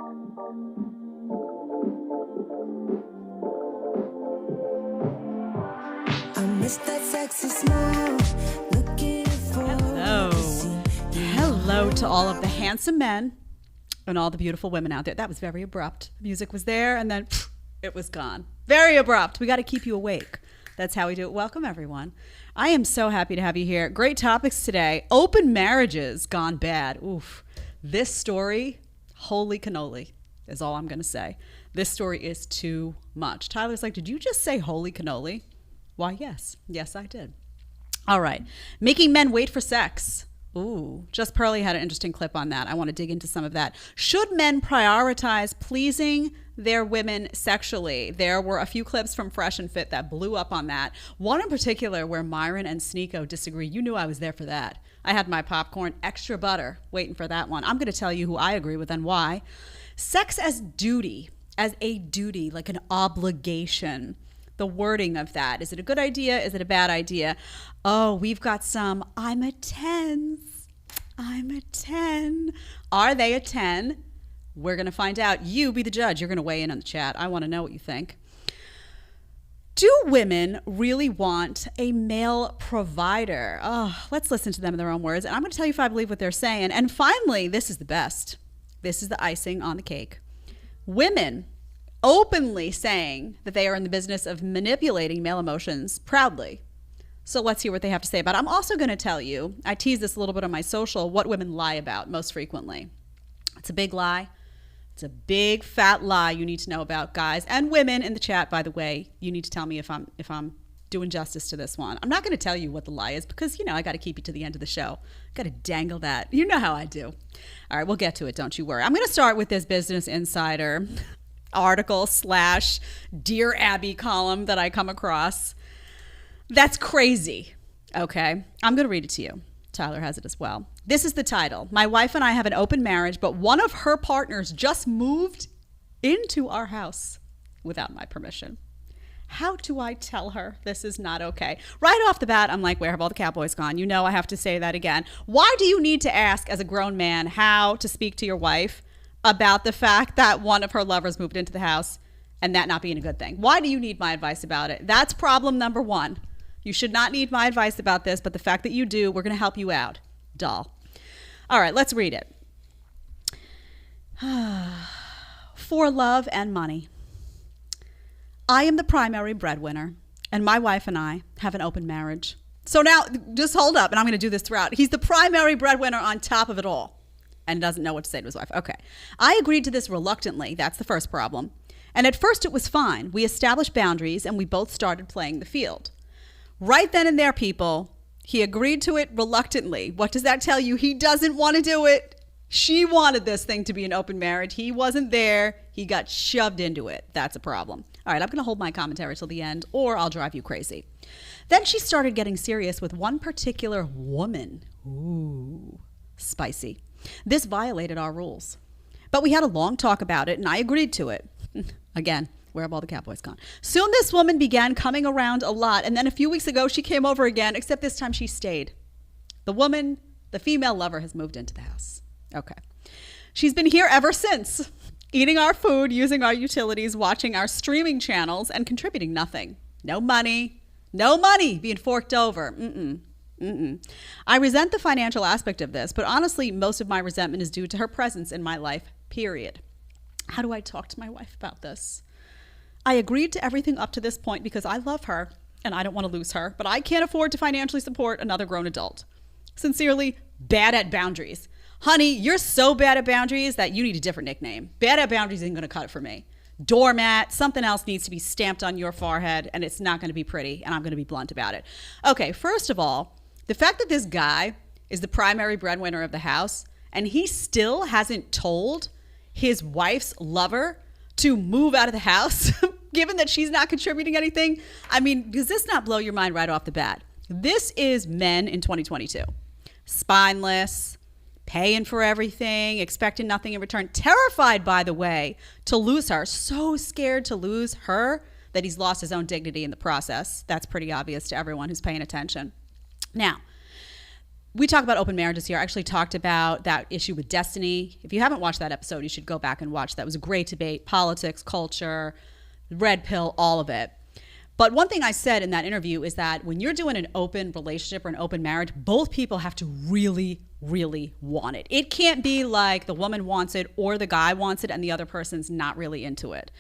Hello to all of the handsome men and all the beautiful women out there. That was very abrupt. The music was there and then it was gone. Very abrupt. We got to keep you awake. That's how we do it. Welcome, everyone. I am so happy to have you here. Great topics today. Open marriages gone bad. Oof. This story, holy cannoli, is all I'm going to say. This story is too much. Tyler's like, did you just say holy cannoli? Why, yes. Yes, I did. All right. Making men wait for sex. Ooh, Just Pearly had an interesting clip on that. I want to dig into some of that. Should men prioritize pleasing their women sexually? There were a few clips from Fresh and Fit that blew up on that. One in particular where Myron and Sneeko disagree. You knew I was there for that. I had my popcorn, extra butter, waiting for that one. I'm going to tell you who I agree with and why. Sex as duty, like an obligation. The wording of that. Is it a good idea? Is it a bad idea? Oh, we've got some, I'm a 10. Are they a 10? We're going to find out. You be the judge. You're going to weigh in on the chat. I want to know what you think. Do women really want a male provider? Oh, let's listen to them in their own words. And I'm going to tell you if I believe what they're saying. And finally, this is the best. This is the icing on the cake. Women openly saying that they are in the business of manipulating male emotions proudly. So let's hear what they have to say about it. I'm also going to tell you, I tease this a little bit on my social, what women lie about most frequently. It's a big lie. It's a big fat lie you need to know about, guys and women in the chat, by the way. You need to tell me if I'm doing justice to this one. I'm not going to tell you what the lie is because, I got to keep you to the end of the show. Got to dangle that. You know how I do. All right, we'll get to it. Don't you worry. I'm going to start with this Business Insider article / Dear Abby column that I come across. That's crazy. Okay. I'm going to read it to you. Tyler has it as well. This is the title. My wife and I have an open marriage, but one of her partners just moved into our house without my permission. How do I tell her this is not okay? Right off the bat, I'm like, where have all the cowboys gone? I have to say that again. Why do you need to ask as a grown man how to speak to your wife about the fact that one of her lovers moved into the house and that not being a good thing? Why do you need my advice about it? That's problem number one. You should not need my advice about this, but the fact that you do, we're going to help you out. Doll. All right, let's read it. For love and money. I am the primary breadwinner, and my wife and I have an open marriage. So now, just hold up, and I'm going to do this throughout. He's the primary breadwinner on top of it all and doesn't know what to say to his wife. Okay. I agreed to this reluctantly. That's the first problem. And at first it was fine. We established boundaries, and we both started playing the field. Right then and there, people, he agreed to it reluctantly. What does that tell you? He doesn't want to do it. She wanted this thing to be an open marriage. He wasn't there. He got shoved into it. That's a problem. All right, I'm going to hold my commentary till the end, or I'll drive you crazy. Then she started getting serious with one particular woman. Ooh, spicy. This violated our rules. But we had a long talk about it, and I agreed to it. Again, where have all the cowboys gone? Soon this woman began coming around a lot, and then a few weeks ago she came over again, except this time she stayed. The female lover has moved into the house. Okay. She's been here ever since, eating our food, using our utilities, watching our streaming channels, and contributing nothing. No money being forked over. I resent the financial aspect of this, but honestly, most of my resentment is due to her presence in my life, period. How do I talk to my wife about this? I agreed to everything up to this point because I love her and I don't want to lose her, but I can't afford to financially support another grown adult. Sincerely, bad at boundaries. Honey, you're so bad at boundaries that you need a different nickname. Bad at boundaries isn't going to cut it for me. Doormat, something else needs to be stamped on your forehead, and it's not going to be pretty, and I'm going to be blunt about it. Okay, first of all, the fact that this guy is the primary breadwinner of the house, and he still hasn't told his wife's lover to move out of the house, given that she's not contributing anything. I mean, does this not blow your mind right off the bat? This is men in 2022. Spineless, paying for everything, expecting nothing in return. Terrified, by the way, to lose her. So scared to lose her that he's lost his own dignity in the process. That's pretty obvious to everyone who's paying attention. Now, we talk about open marriages here. I actually talked about that issue with Destiny. If you haven't watched that episode, you should go back and watch. That was a great debate. Politics, culture, red pill, all of it. But one thing I said in that interview is that when you're doing an open relationship or an open marriage, both people have to really, really want it. It can't be like the woman wants it or the guy wants it and the other person's not really into it.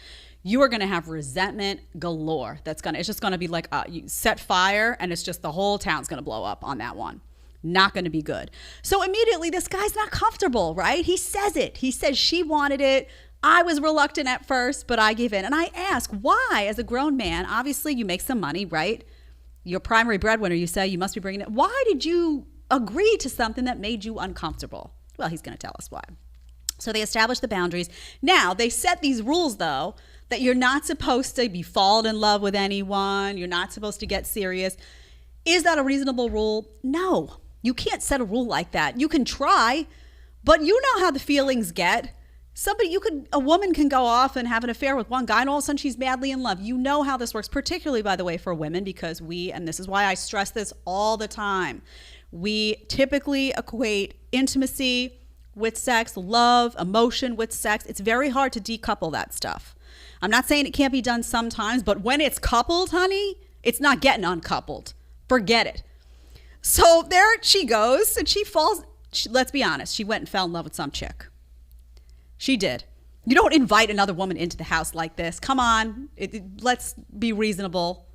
You are going to have resentment galore. It's just going to be like you set fire and it's just the whole town's going to blow up on that one. Not going to be good. So immediately this guy's not comfortable, right? He says it. He says she wanted it. I was reluctant at first, but I gave in. And I ask, why, as a grown man, obviously you make some money, right? Your primary breadwinner, you say you must be bringing it. Why did you agree to something that made you uncomfortable? Well, he's going to tell us why. So they established the boundaries. Now, they set these rules, though, that you're not supposed to be falling in love with anyone. You're not supposed to get serious. Is that a reasonable rule? No, you can't set a rule like that. You can try, but you know how the feelings get. A woman can go off and have an affair with one guy and all of a sudden she's madly in love. You know how this works, particularly, by the way, for women, because and this is why I stress this all the time, we typically equate intimacy with sex, love, emotion with sex. It's very hard to decouple that stuff. I'm not saying it can't be done sometimes, but when it's coupled, honey, it's not getting uncoupled. Forget it. So there she goes and let's be honest, she went and fell in love with some chick. She did. You don't invite another woman into the house like this. Come on. Let's be reasonable.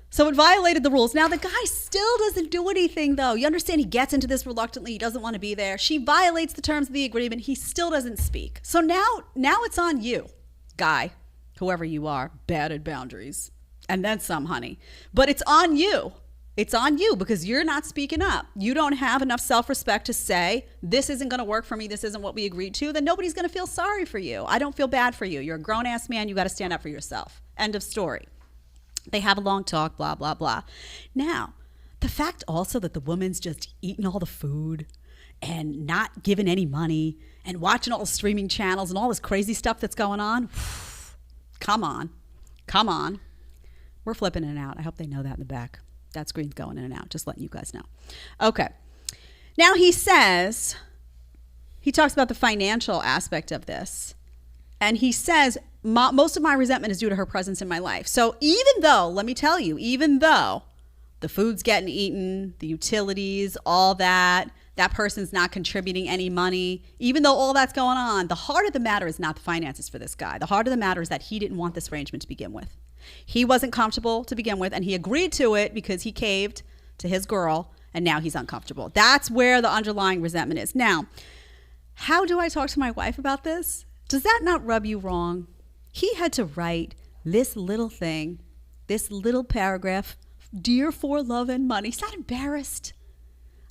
So it violated the rules. Now, the guy still doesn't do anything, though. You understand he gets into this reluctantly. He doesn't want to be there. She violates the terms of the agreement. He still doesn't speak. So now it's on you, guy, whoever you are, bad at boundaries. And then some, honey. But it's on you. It's on you because you're not speaking up. You don't have enough self-respect to say, this isn't going to work for me. This isn't what we agreed to. Then nobody's going to feel sorry for you. I don't feel bad for you. You're a grown-ass man. You got to stand up for yourself. End of story. They have a long talk, blah, blah, blah. Now, the fact also that the woman's just eating all the food and not giving any money and watching all the streaming channels and all this crazy stuff that's going on. Come on. We're flipping in and out. I hope they know that in the back. That screen's going in and out, just letting you guys know. Okay. Now he talks about the financial aspect of this. And he says, most of my resentment is due to her presence in my life. So even though the food's getting eaten, the utilities, all that person's not contributing any money, even though all that's going on, the heart of the matter is not the finances for this guy. The heart of the matter is that he didn't want this arrangement to begin with. He wasn't comfortable to begin with, and he agreed to it because he caved to his girl, and now he's uncomfortable. That's where the underlying resentment is. Now, how do I talk to my wife about this? Does that not rub you wrong? He had to write this little thing, this little paragraph, dear for love and money. He's not embarrassed.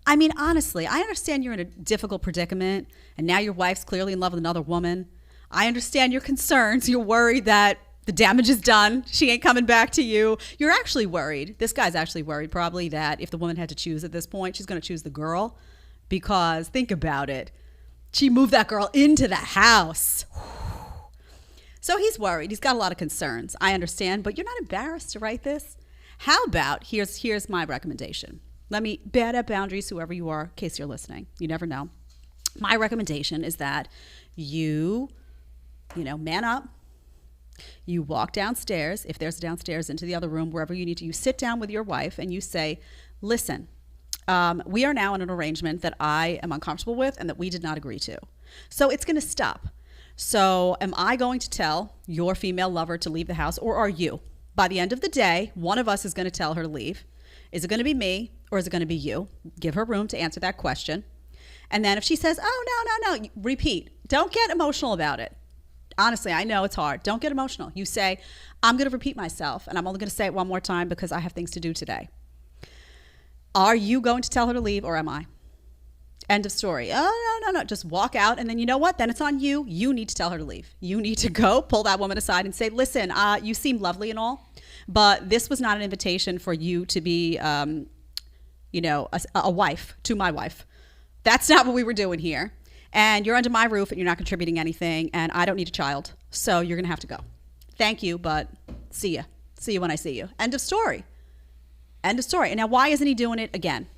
I mean, honestly, I understand you're in a difficult predicament, and now your wife's clearly in love with another woman. I understand your concerns. You're worried that the damage is done. She ain't coming back to you. You're actually worried. This guy's actually worried probably that if the woman had to choose at this point, she's going to choose the girl because think about it. She moved that girl into the house. So he's worried. He's got a lot of concerns. I understand, but you're not embarrassed to write this? How about, here's my recommendation. Bad at boundaries, whoever you are, in case you're listening. You never know. My recommendation is that you man up. You walk downstairs, if there's a downstairs, into the other room, wherever you need to. You sit down with your wife and you say, listen, we are now in an arrangement that I am uncomfortable with and that we did not agree to. So it's going to stop. So am I going to tell your female lover to leave the house, or are you? By the end of the day, one of us is going to tell her to leave. Is it going to be me or is it going to be you? Give her room to answer that question. And then if she says, oh, no, repeat. Don't get emotional about it. Honestly, I know it's hard. Don't get emotional. You say, I'm going to repeat myself, and I'm only going to say it one more time because I have things to do today. Are you going to tell her to leave, or am I? End of story. Oh, no. Just walk out, and then you know what? Then it's on you. You need to tell her to leave. You need to go pull that woman aside and say, listen, you seem lovely and all, but this was not an invitation for you to be, a wife to my wife. That's not what we were doing here. And you're under my roof and you're not contributing anything, and I don't need a child. So you're going to have to go. Thank you, but see ya. See you when I see you. End of story. And now why isn't he doing it again?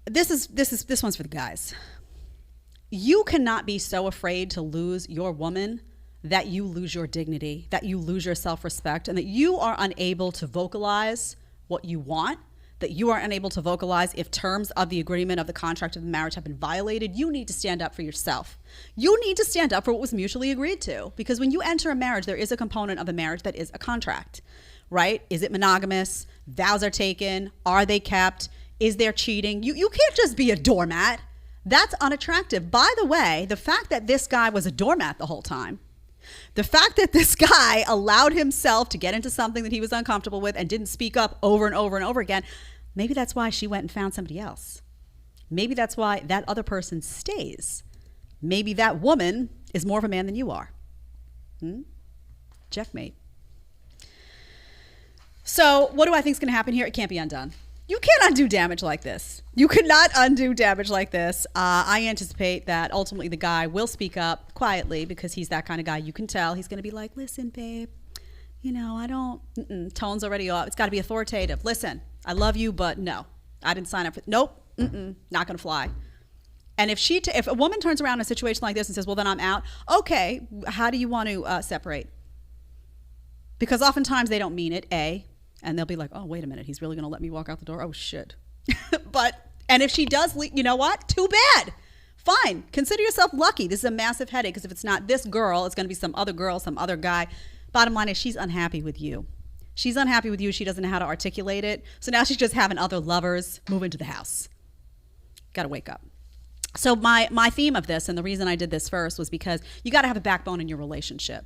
this one's for the guys. You cannot be so afraid to lose your woman that you lose your dignity, that you lose your self-respect, and that you are unable to vocalize what you want, that you are unable to vocalize if terms of the agreement of the contract of the marriage have been violated. You need to stand up for yourself. You need to stand up for what was mutually agreed to, because when you enter a marriage, there is a component of the marriage that is a contract, right? Is it monogamous? Vows are taken. Are they kept? Is there cheating? You can't just be a doormat. That's unattractive. By the way, the fact that this guy was a doormat the whole time, the fact that this guy allowed himself to get into something that he was uncomfortable with and didn't speak up over and over and over again, maybe that's why she went and found somebody else. Maybe that's why that other person stays. Maybe that woman is more of a man than you are. Checkmate. So what do I think is going to happen here? It can't be undone. You can't undo damage like this. You could not undo damage like this. I anticipate that ultimately the guy will speak up quietly, because he's that kind of guy. You can tell he's going to be like, listen, babe, I don't, tone's already off. It's got to be authoritative. Listen, I love you, but no, I didn't sign up for, nope, not going to fly. And if a woman turns around in a situation like this and says, well, then I'm out. Okay, how do you want to separate? Because oftentimes they don't mean it, A. And they'll be like, oh, wait a minute, he's really going to let me walk out the door? Oh, shit. And if she does leave, you know what? Too bad. Fine. Consider yourself lucky. This is a massive headache, because if it's not this girl, it's going to be some other girl, some other guy. Bottom line is, she's unhappy with you. She's unhappy with you. She doesn't know how to articulate it. So now she's just having other lovers move into the house. Got to wake up. So my theme of this, and the reason I did this first, was because you got to have a backbone in your relationship.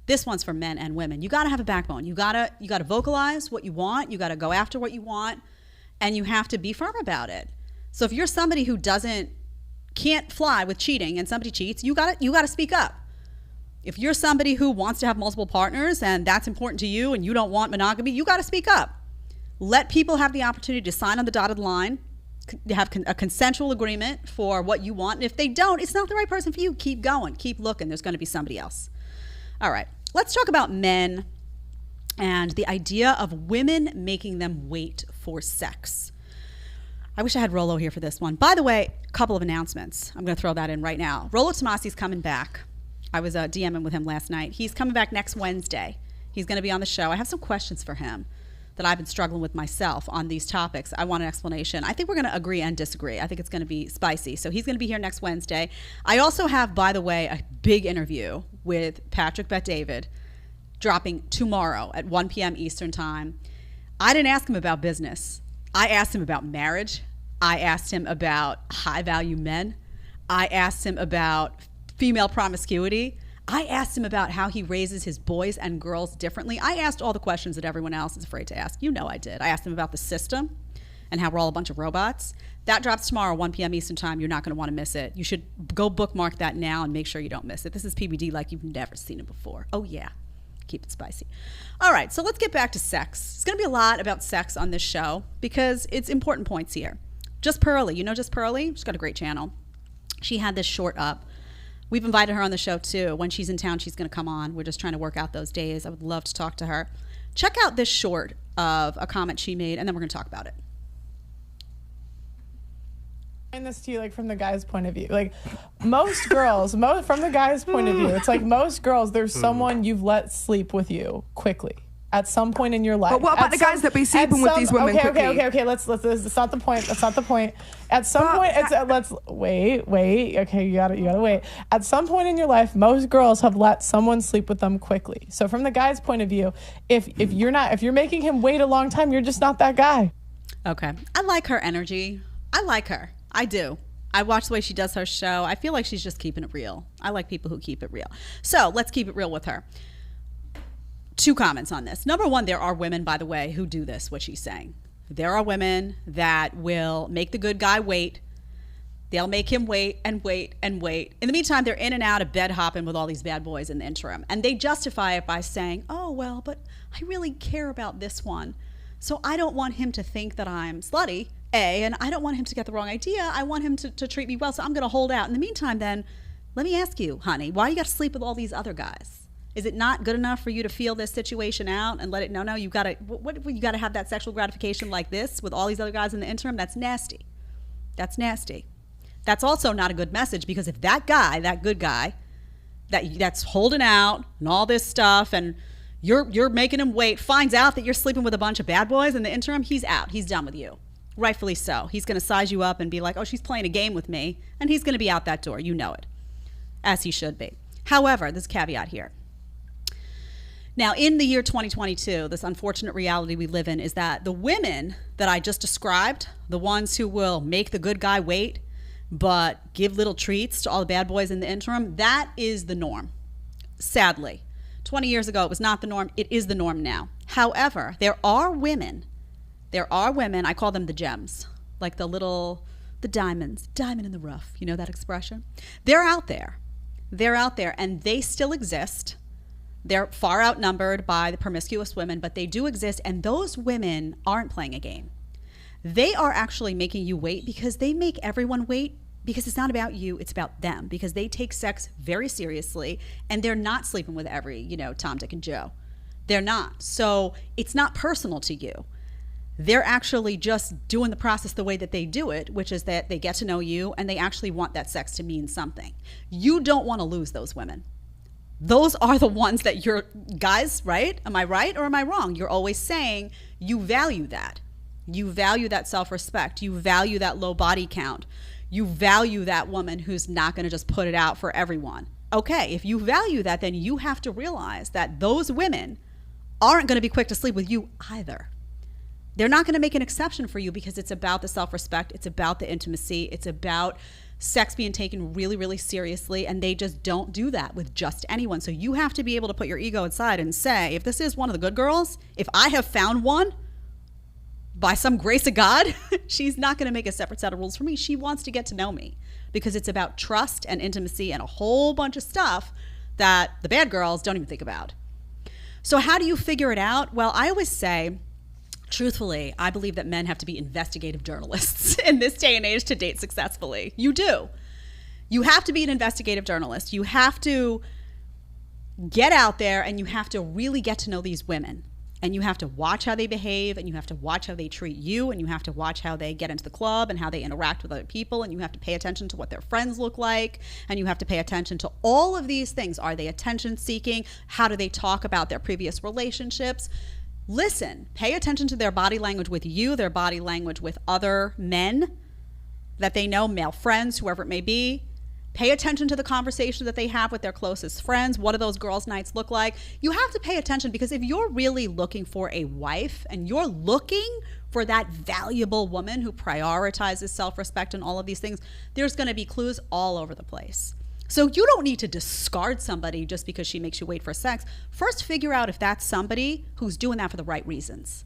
This one's for men and women. You got to have a backbone. You got to vocalize what you want. You got to go after what you want, and you have to be firm about it. So if you're somebody who can't fly with cheating, and somebody cheats, you got to speak up. If you're somebody who wants to have multiple partners and that's important to you and you don't want monogamy, you got to speak up. Let people have the opportunity to sign on the dotted line, have a consensual agreement for what you want. And if they don't, it's not the right person for you. Keep going. Keep looking. There's going to be somebody else. All right, let's talk about men and the idea of women making them wait for sex. I wish I had Rollo here for this one. By the way, a couple of announcements. I'm going to throw that in right now. Rollo Tomasi's coming back. I was DMing with him last night. He's coming back next Wednesday. He's going to be on the show. I have some questions for him that I've been struggling with myself on these topics. I want an explanation. I think we're going to agree and disagree. I think it's going to be spicy. So he's going to be here next Wednesday. I also have, by the way, a big interview with Patrick Bet-David dropping tomorrow at 1 p.m. Eastern time. I didn't ask him about business. I asked him about marriage. I asked him about high-value men. I asked him about female promiscuity. I asked him about how he raises his boys and girls differently. I asked all the questions that everyone else is afraid to ask. You know I did. I asked him about the system and how we're all a bunch of robots. That drops tomorrow, 1 p.m. Eastern time. You're not going to want to miss it. You should go bookmark that now and make sure you don't miss it. This is PBD like you've never seen it before. Oh, yeah. Keep it spicy. All right, so let's get back to sex. It's going to be a lot about sex on this show because it's important points here. Just Pearly. You know Just Pearly? She's got a great channel. She had this short up. We've invited her on the show too. When she's in town, she's going to come on. We're just trying to work out those days. I would love to talk to her. Check out this short of a comment she made, and then we're going to talk about it. This to you, like, from the guy's point of view, like most girls, from the guy's point of view, it's like most girls, there's someone you've let sleep with you quickly at some point in your life. But what about the guys that be sleeping with these women quickly? Okay. Let's. That's not the point. That's not the point. At some point, let's wait. Okay, you gotta wait. At some point in your life, most girls have let someone sleep with them quickly. So from the guy's point of view, if you're making him wait a long time, you're just not that guy. Okay, I like her energy. I like her. I do. I watch the way she does her show. I feel like she's just keeping it real. I like people who keep it real. So let's keep it real with her. 2 comments on this. Number 1, there are women, by the way, who do this, what she's saying. There are women that will make the good guy wait. They'll make him wait and wait and wait. In the meantime, they're in and out of bed hopping with all these bad boys in the interim. And they justify it by saying, oh, well, but I really care about this one. So I don't want him to think that I'm slutty, A, and I don't want him to get the wrong idea. I want him to treat me well, so I'm going to hold out. In the meantime, then, let me ask you, honey, why do you got to sleep with all these other guys? Is it not good enough for you to feel this situation out and let it, no, you got to, you got to have that sexual gratification like this with all these other guys in the interim? That's nasty. That's nasty. That's also not a good message, because if that guy, that good guy, that's holding out and all this stuff, and you're making him wait, finds out that you're sleeping with a bunch of bad boys in the interim, he's out. He's done with you. Rightfully so. He's going to size you up and be like, oh, she's playing a game with me, and he's going to be out that door. You know it, as he should be. However, this caveat here. Now, in the year 2022, this unfortunate reality we live in is that the women that I just described, the ones who will make the good guy wait, but give little treats to all the bad boys in the interim, that is the norm. Sadly, 20 years ago, it was not the norm. It is the norm now. However, there are women, I call them the gems, like the diamonds, diamond in the rough. You know that expression? They're out there, and they still exist. They're far outnumbered by the promiscuous women, but they do exist, and those women aren't playing a game. They are actually making you wait, because they make everyone wait, because it's not about you, it's about them, because they take sex very seriously, and they're not sleeping with every, Tom, Dick, and Joe. They're not. So it's not personal to you. They're actually just doing the process the way that they do it, which is that they get to know you, and they actually want that sex to mean something. You don't want to lose those women. Those are the ones that you're, guys, right? Am I right or am I wrong? You're always saying you value that. You value that self-respect. You value that low body count. You value that woman who's not going to just put it out for everyone. Okay, if you value that, then you have to realize that those women aren't going to be quick to sleep with you either. They're not going to make an exception for you, because it's about the self-respect. It's about the intimacy. It's about sex being taken really, really seriously, and they just don't do that with just anyone. So you have to be able to put your ego aside and say, if this is one of the good girls, if I have found one, by some grace of God, she's not going to make a separate set of rules for me. She wants to get to know me, because it's about trust and intimacy and a whole bunch of stuff that the bad girls don't even think about. So how do you figure it out? Well, I always say, truthfully, I believe that men have to be investigative journalists in this day and age to date successfully. You do. You have to be an investigative journalist. You have to get out there, and you have to really get to know these women. And you have to watch how they behave, and you have to watch how they treat you, and you have to watch how they get into the club and how they interact with other people, and you have to pay attention to what their friends look like, and you have to pay attention to all of these things. Are they attention seeking? How do they talk about their previous relationships? Listen, pay attention to their body language with you, their body language with other men that they know, male friends, whoever it may be. Pay attention to the conversation that they have with their closest friends. What do those girls' nights look like? You have to pay attention, because if you're really looking for a wife, and you're looking for that valuable woman who prioritizes self-respect and all of these things, there's going to be clues all over the place. So you don't need to discard somebody just because she makes you wait for sex. First, figure out if that's somebody who's doing that for the right reasons.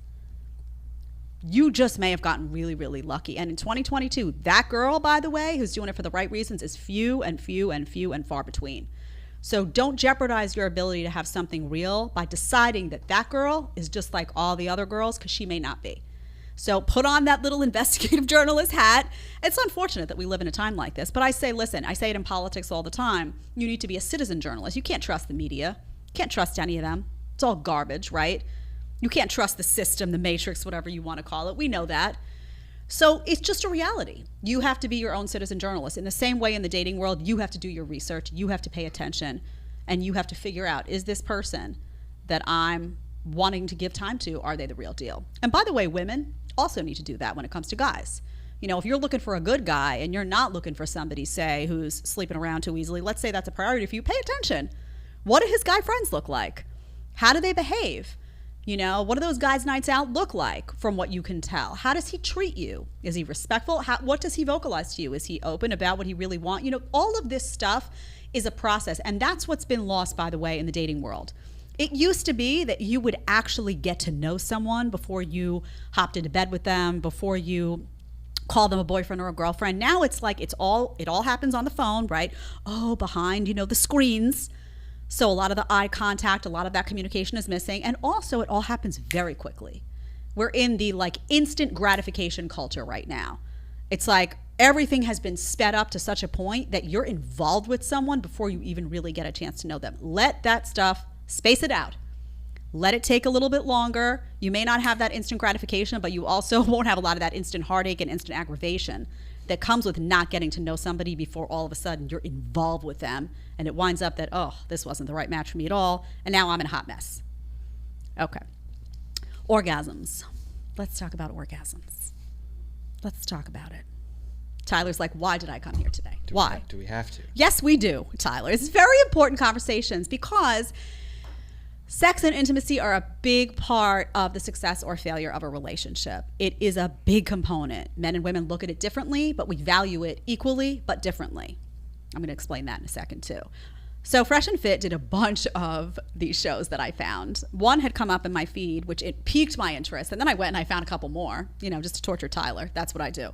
You just may have gotten really, really lucky. And in 2022, that girl, by the way, who's doing it for the right reasons is few and far between. So don't jeopardize your ability to have something real by deciding that that girl is just like all the other girls, because she may not be. So put on that little investigative journalist hat. It's unfortunate that we live in a time like this, but I say, listen, I say it in politics all the time. You need to be a citizen journalist. You can't trust the media. You can't trust any of them. It's all garbage, right? You can't trust the system, the matrix, whatever you want to call it. We know that. So it's just a reality. You have to be your own citizen journalist. In the same way in the dating world, you have to do your research. You have to pay attention, and you have to figure out, is this person that I'm wanting to give time to, are they the real deal? And by the way, women also need to do that when it comes to guys. If you're looking for a good guy and you're not looking for somebody, say, who's sleeping around too easily, let's say that's a priority for you, pay attention. What do his guy friends look like? How do they behave? What do those guys' nights out look like from what you can tell? How does he treat you? Is he respectful? What does he vocalize to you? Is he open about what he really wants? All of this stuff is a process. And that's what's been lost, by the way, in the dating world. It used to be that you would actually get to know someone before you hopped into bed with them, before you call them a boyfriend or a girlfriend. Now it's like it all happens on the phone, right? Oh, behind, the screens. So a lot of the eye contact, a lot of that communication is missing. And also it all happens very quickly. We're in the instant gratification culture right now. It's like everything has been sped up to such a point that you're involved with someone before you even really get a chance to know them. Let that stuff, space it out. Let it take a little bit longer. You may not have that instant gratification, but you also won't have a lot of that instant heartache and instant aggravation that comes with not getting to know somebody before all of a sudden you're involved with them, and it winds up that, oh, this wasn't the right match for me at all, and now I'm in a hot mess. Okay. Orgasms. Let's talk about orgasms. Let's talk about it. Tyler's like, why did I come here today? Why? Do we have to? Yes, we do, Tyler. It's very important conversations because sex and intimacy are a big part of the success or failure of a relationship. It is a big component. Men and women look at it differently, but we value it equally, but differently. I'm going to explain that in a second too. So Fresh and Fit did a bunch of these shows that I found. One had come up in my feed, which it piqued my interest. And then I went and I found a couple more, just to torture Tyler. That's what I do.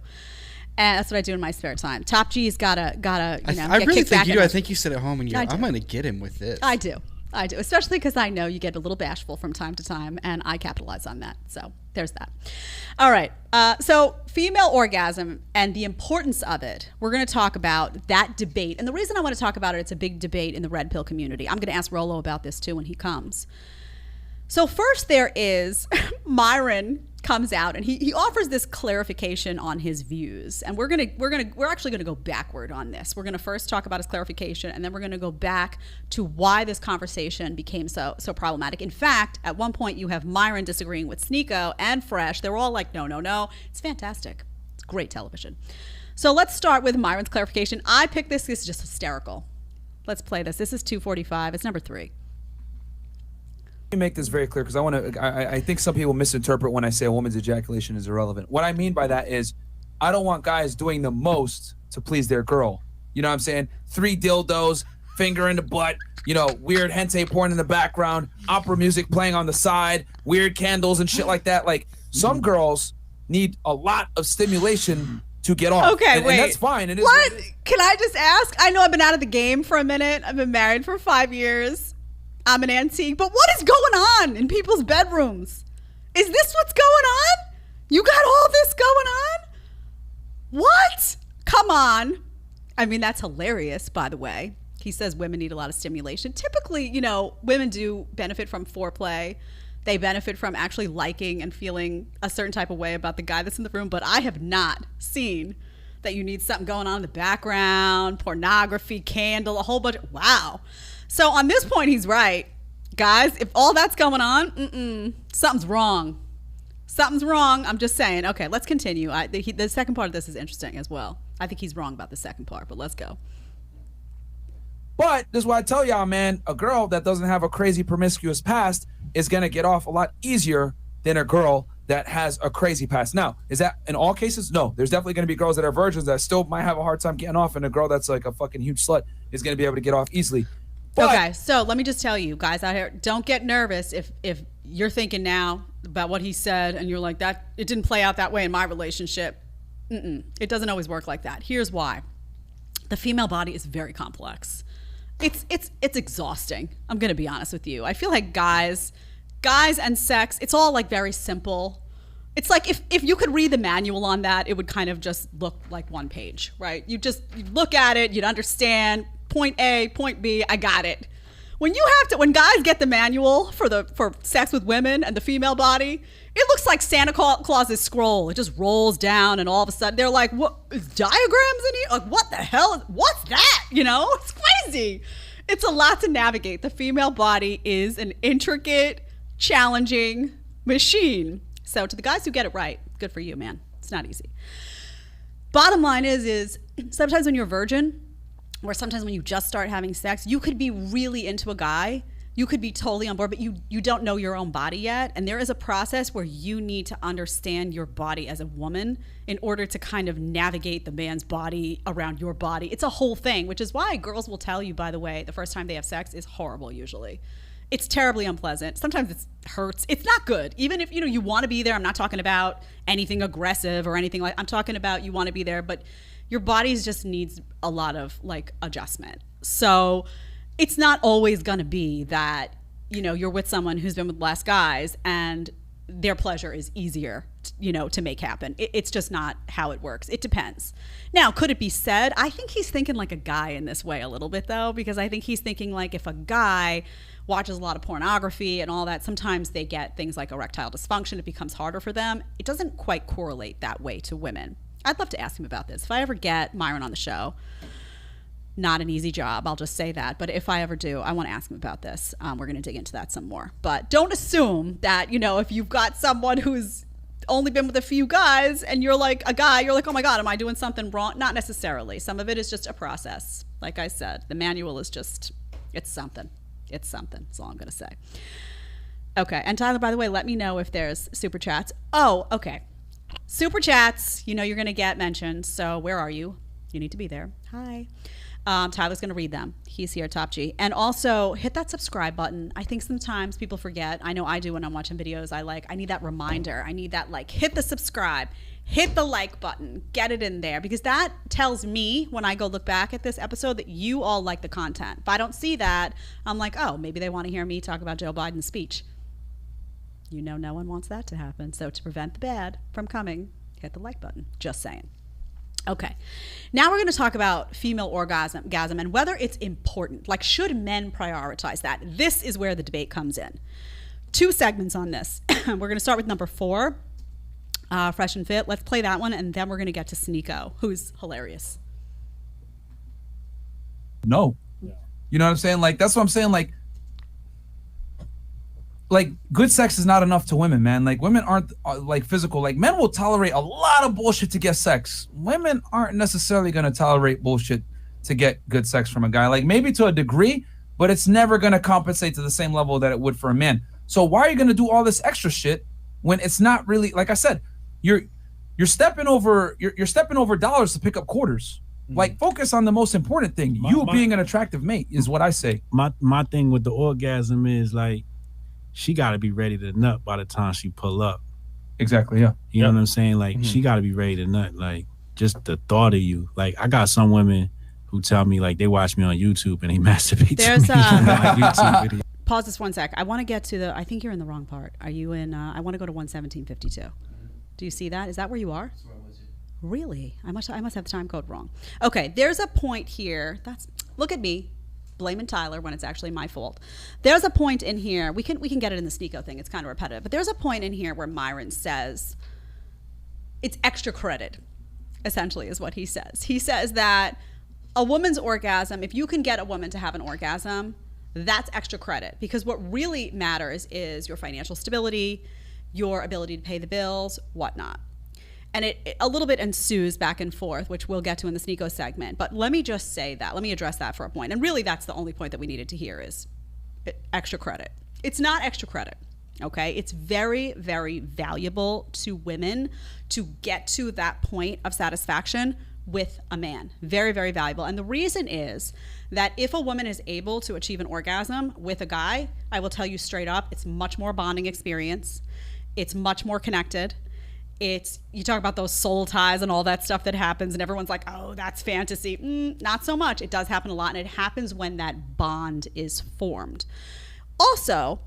And that's what I do in my spare time. Top G's gotta I really think you do. I think you sit at home and you're, I'm going to get him with this. I do. Especially because I know you get a little bashful from time to time, and I capitalize on that. So there's that. All right. So female orgasm and the importance of it, we're going to talk about that debate. And the reason I want to talk about it, it's a big debate in the red pill community. I'm going to ask Rollo about this too when he comes. So first there is Myron comes out and he offers this clarification on his views, and we're actually gonna go backward on this. We're gonna first talk about his clarification, and then we're gonna go back to why this conversation became so problematic. In fact, at one point you have Myron disagreeing with Sneeko and Fresh. They're all like, no. It's fantastic. It's great television. So let's start with Myron's clarification. I picked this. This is just hysterical. Let's play this. This is 245. It's number 3. Let me make this very clear because I think some people misinterpret when I say a woman's ejaculation is irrelevant. What I mean by that is I don't want guys doing the most to please their girl. You know what I'm saying? 3 dildos, finger in the butt, weird hentai porn in the background, opera music playing on the side, weird candles and shit like that. Like, some girls need a lot of stimulation to get off. Okay, wait. And that's fine. It is what? Can I just ask? I know I've been out of the game for a minute. I've been married for 5 years. I'm an antique, but what is going on in people's bedrooms? Is this what's going on? You got all this going on? What? Come on. I mean, that's hilarious, by the way. He says women need a lot of stimulation. Typically, women do benefit from foreplay. They benefit from actually liking and feeling a certain type of way about the guy that's in the room, but I have not seen that you need something going on in the background, pornography, candle, a whole bunch. Wow. So on this point, he's right. Guys, if all that's going on, something's wrong. Something's wrong. I'm just saying. Okay, let's continue. The second part of this is interesting as well. I think he's wrong about the second part, but let's go. But this is what I tell y'all, man. A girl that doesn't have a crazy promiscuous past is going to get off a lot easier than a girl that has a crazy past. Now, is that in all cases? No. There's definitely going to be girls that are virgins that still might have a hard time getting off, and a girl that's like a fucking huge slut is going to be able to get off easily. But, okay, so let me just tell you guys out here, don't get nervous if you're thinking now about what he said and you're like, that it didn't play out that way in my relationship. It doesn't always work like that. Here's why. The female body is very complex. It's exhausting. I'm going to be honest with you. I feel like guys and sex, it's all like very simple. It's like if you could read the manual on that, it would kind of just look like one page, right? You'd look at it, you'd understand point A, point B, I got it. When guys get the manual for sex with women and the female body, it looks like Santa Claus's scroll. It just rolls down, and all of a sudden they're like, "What is diagrams in here? Like, what the hell? What's that?" It's crazy. It's a lot to navigate. The female body is an intricate, challenging machine. So to the guys who get it right, good for you, man. It's not easy. Bottom line is sometimes when you're a virgin, or sometimes when you just start having sex, you could be really into a guy. You could be totally on board, but you don't know your own body yet. And there is a process where you need to understand your body as a woman in order to kind of navigate the man's body around your body. It's a whole thing, which is why girls will tell you, by the way, the first time they have sex is horrible usually. It's terribly unpleasant. Sometimes it hurts. It's not good. Even if, you want to be there. I'm not talking about anything aggressive or anything like, I'm talking about you want to be there, but your body just needs a lot of adjustment. So it's not always going to be that, you're with someone who's been with less guys and their pleasure is easier, to make happen. It's just not how it works. It depends. Now, could it be said? I think he's thinking like a guy in this way a little bit though, because I think he's thinking like if a guy watches a lot of pornography and all that, sometimes they get things like erectile dysfunction. It becomes harder for them. It doesn't quite correlate that way to women. I'd love to ask him about this. If I ever get Myron on the show, not an easy job, I'll just say that. But if I ever do, I want to ask him about this. We're going to dig into that some more. But don't assume that, if you've got someone who's only been with a few guys and you're like a guy, you're like, oh my God, am I doing something wrong? Not necessarily. Some of it is just a process. Like I said, the manual is just, it's something. It's something. That's all I'm going to say. Okay. And Tyler, by the way, let me know if there's super chats. Oh, okay. Super chats, you're going to get mentioned. So where are you? You need to be there. Hi. Tyler's going to read them. He's here, Top G. And also hit that subscribe button. I think sometimes people forget. I know I do when I'm watching videos. I need that reminder. I need that, hit the subscribe, hit the like button, get it in there, because that tells me when I go look back at this episode that you all like the content. If I don't see that, I'm like, oh, maybe they want to hear me talk about Joe Biden's speech. No one wants that to happen. So to prevent the bad from coming, hit the like button. Just saying. Okay, now we're going to talk about female orgasm and whether it's important. Should men prioritize that? This is where the debate comes in. 2 segments on this. We're going to start with number 4, Fresh and Fit. Let's play that one, and then we're going to get to Sneeko, who's hilarious. No. Yeah. You know what I'm saying? That's what I'm saying. Good sex is not enough to women, man. Women aren't physical. Men will tolerate a lot of bullshit to get sex. Women aren't necessarily going to tolerate bullshit to get good sex from a guy. Maybe to a degree, but it's never going to compensate to the same level that it would for a man. So why are you going to do all this extra shit when it's not really, like I said, you're stepping over dollars to pick up quarters. Focus on the most important thing. Being an attractive mate is what I say. My thing with the orgasm is she got to be ready to nut by the time she pull up. Exactly, yeah. You know what I'm saying? She got to be ready to nut. Just the thought of you. I got some women who tell me, they watch me on YouTube and they masturbate to me on my YouTube video. Pause this 1 sec. I want to get to I think you're in the wrong part. Are you in, I want to go to 11752. Do you see that? Is that where you are? That's where I was. Really? I must have the time code wrong. Okay, there's a point here. Look at me. Blaming Tyler when it's actually my fault. There's a point in here, we can get it in the Sneeko thing, it's kind of repetitive, but there's a point in here where Myron says it's extra credit, essentially is what he says. He says that a woman's orgasm, if you can get a woman to have an orgasm, that's extra credit, because what really matters is your financial stability, your ability to pay the bills, whatnot. And it a little bit ensues back and forth, which we'll get to in the Sneeko segment. But let me just say that. Let me address that for a point. And really, that's the only point that we needed to hear is extra credit. It's not extra credit, okay? It's very, very valuable to women to get to that point of satisfaction with a man. Very, very valuable. And the reason is that if a woman is able to achieve an orgasm with a guy, I will tell you straight up, it's much more bonding experience. It's much more connected. You talk about those soul ties and all that stuff that happens and everyone's like, oh, that's fantasy. Not so much. It does happen a lot, and it happens when that bond is formed. Also,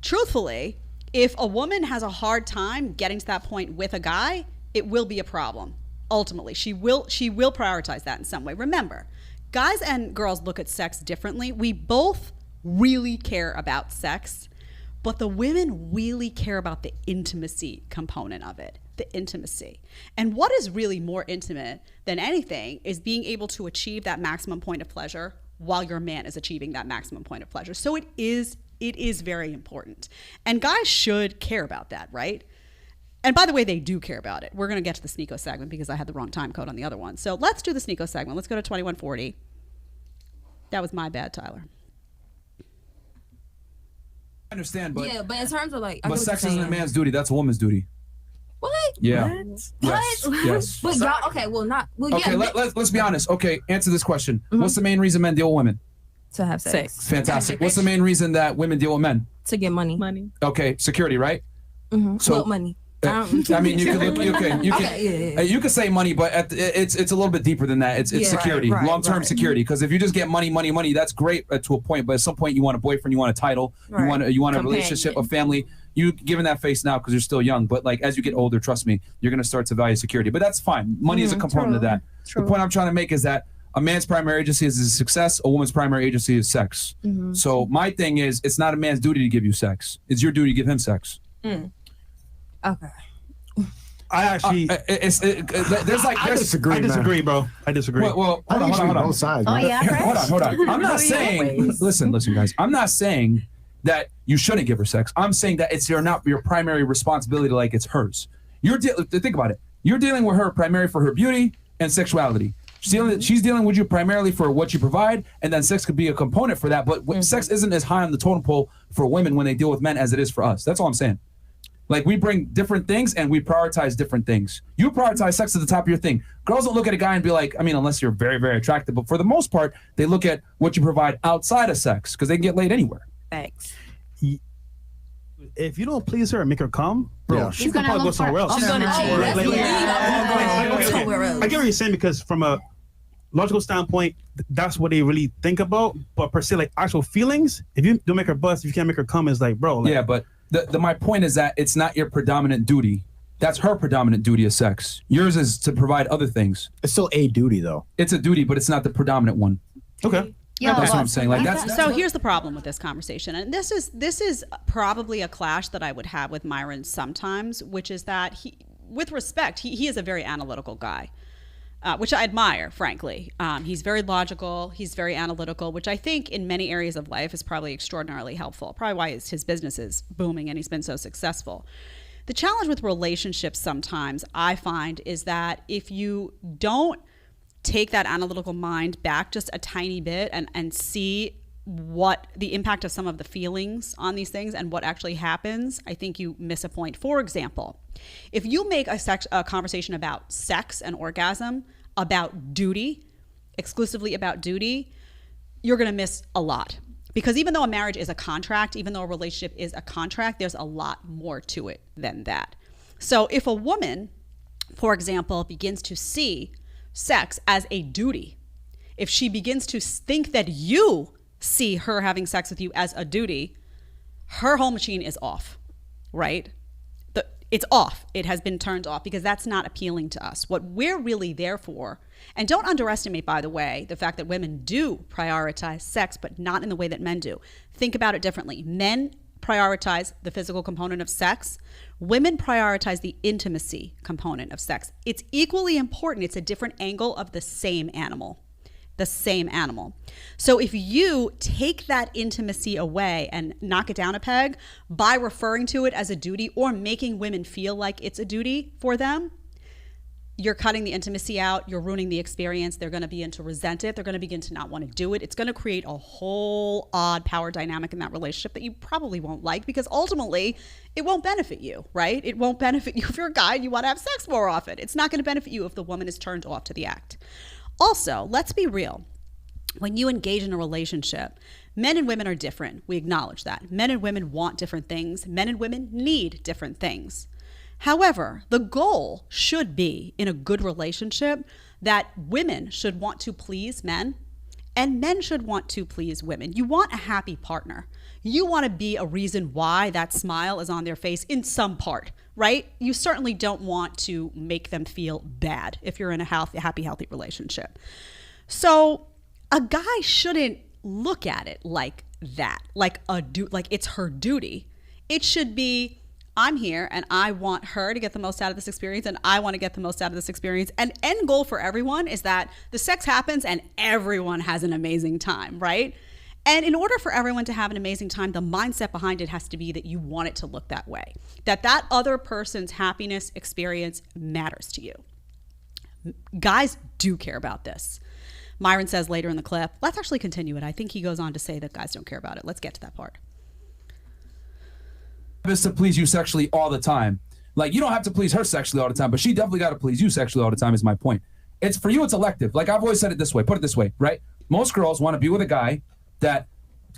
truthfully, if a woman has a hard time getting to that point with a guy, it will be a problem. Ultimately, she will prioritize that in some way. Remember, guys and girls look at sex differently. We both really care about sex, but the women really care about the intimacy component of it. The intimacy. And what is really more intimate than anything is being able to achieve that maximum point of pleasure while your man is achieving that maximum point of pleasure. So it is very important. And guys should care about that, right? And by the way, they do care about it. We're going to get to the Sneeko segment because I had the wrong time code on the other one. So let's do the Sneeko segment. Let's go to 2140. That was my bad, Tyler. I understand, but yeah, but in terms of but sex isn't a man's duty. That's a woman's duty. What? Yeah. What? Yes. But y'all, okay, well, not. Well, okay, yeah. let's be honest. Okay, answer this question. What's the main reason men deal with women? To have sex. Fantastic. What's the main reason that women deal with men? To get money. Okay, security, right? So well, money. I mean, you could say money, but it's a little bit deeper than that. It's security, long-term security. Because if you just get money, that's great to a point. But at some point, you want a boyfriend, you want a title, you want a relationship, a family. You giving that face now because you're still young, but as you get older, trust me, you're gonna start to value security. But that's fine. Money is a component of that. The point I'm trying to make is that a man's primary agency is his success. A woman's primary agency is sex. So my thing is, it's not a man's duty to give you sex. It's your duty to give him sex. Okay. I actually, I disagree, bro. I disagree. Well, hold on. Both sides. Oh, yeah. Hold on. I'm not saying. Listen, guys. I'm not saying that you shouldn't give her sex. I'm saying that it's not your primary responsibility, like it's hers. Think about it. You're dealing with her primarily for her beauty and sexuality. She's dealing with you primarily for what you provide, and then sex could be a component for that. But sex isn't as high on the totem pole for women when they deal with men as it is for us. That's all I'm saying. Like, we bring different things and we prioritize different things. You prioritize sex at the top of your thing. Girls don't look at a guy and be like, I mean, unless you're very, very attractive, but for the most part, they look at what you provide outside of sex because they can get laid anywhere. Thanks. If you don't please her and make her come, bro, she could probably go somewhere else. She's gonna cheat. Somewhere else. I get what you're saying, because from a logical standpoint, that's what they really think about. But per se, like actual feelings, if you don't make her bust, if you can't make her come, it's like, bro. Like, yeah, but my point is that it's not your predominant duty. That's her predominant duty of sex. Yours is to provide other things. It's still a duty, though. It's a duty, but it's not the predominant one. Okay. Yeah, that's what I'm saying. Like, that's so here's the problem with this conversation, and this is probably a clash that I would have with Myron sometimes, which is that with respect, he is a very analytical guy, which I admire, frankly. He's very logical, he's very analytical, which I think in many areas of life is probably extraordinarily helpful. Probably why his business is booming and he's been so successful. The challenge with relationships sometimes, I find, is that if you don't take that analytical mind back just a tiny bit and see what the impact of some of the feelings on these things and what actually happens, I think you miss a point. For example, if you make a conversation about sex and orgasm about duty, exclusively about duty, you're going to miss a lot. Because even though a marriage is a contract, even though a relationship is a contract, there's a lot more to it than that. So if a woman, for example, begins to see sex as a duty, if she begins to think that you see her having sex with you as a duty, her whole machine is off, right? It's off. It has been turned off, because that's not appealing to us. What we're really there for, and don't underestimate, by the way, the fact that women do prioritize sex, but not in the way that men do. Think about it differently. Men prioritize the physical component of sex. Women prioritize the intimacy component of sex. It's equally important. It's a different angle of the same animal. So if you take that intimacy away and knock it down a peg by referring to it as a duty or making women feel like it's a duty for them, you're cutting the intimacy out, you're ruining the experience. They're going to begin to resent it. They're going to begin to not want to do it. It's going to create a whole odd power dynamic in that relationship that you probably won't like, because ultimately it won't benefit you, right? It won't benefit you if you're a guy and you want to have sex more often. It's not going to benefit you if the woman is turned off to the act. Also, let's be real. When you engage in a relationship, men and women are different. We acknowledge that. Men and women want different things. Men and women need different things. However, the goal should be, in a good relationship, that women should want to please men and men should want to please women. You want a happy partner. You want to be a reason why that smile is on their face in some part, right? You certainly don't want to make them feel bad if you're in a happy, healthy relationship. So a guy shouldn't look at it like that, like it's her duty. It should be, I'm here and I want her to get the most out of this experience and I want to get the most out of this experience. And end goal for everyone is that the sex happens and everyone has an amazing time, right? And in order for everyone to have an amazing time, the mindset behind it has to be that you want it to look that way, that other person's happiness experience matters to you. Guys do care about this. Myron says later in the clip, let's actually continue it. I think he goes on to say that guys don't care about it. Let's get to that part. Is to please you sexually all the time. Like, you don't have to please her sexually all the time, but she definitely got to please you sexually all the time, is my point. It's for you, it's elective. Like, I've always said it this way, put it this way, right? Most girls want to be with a guy that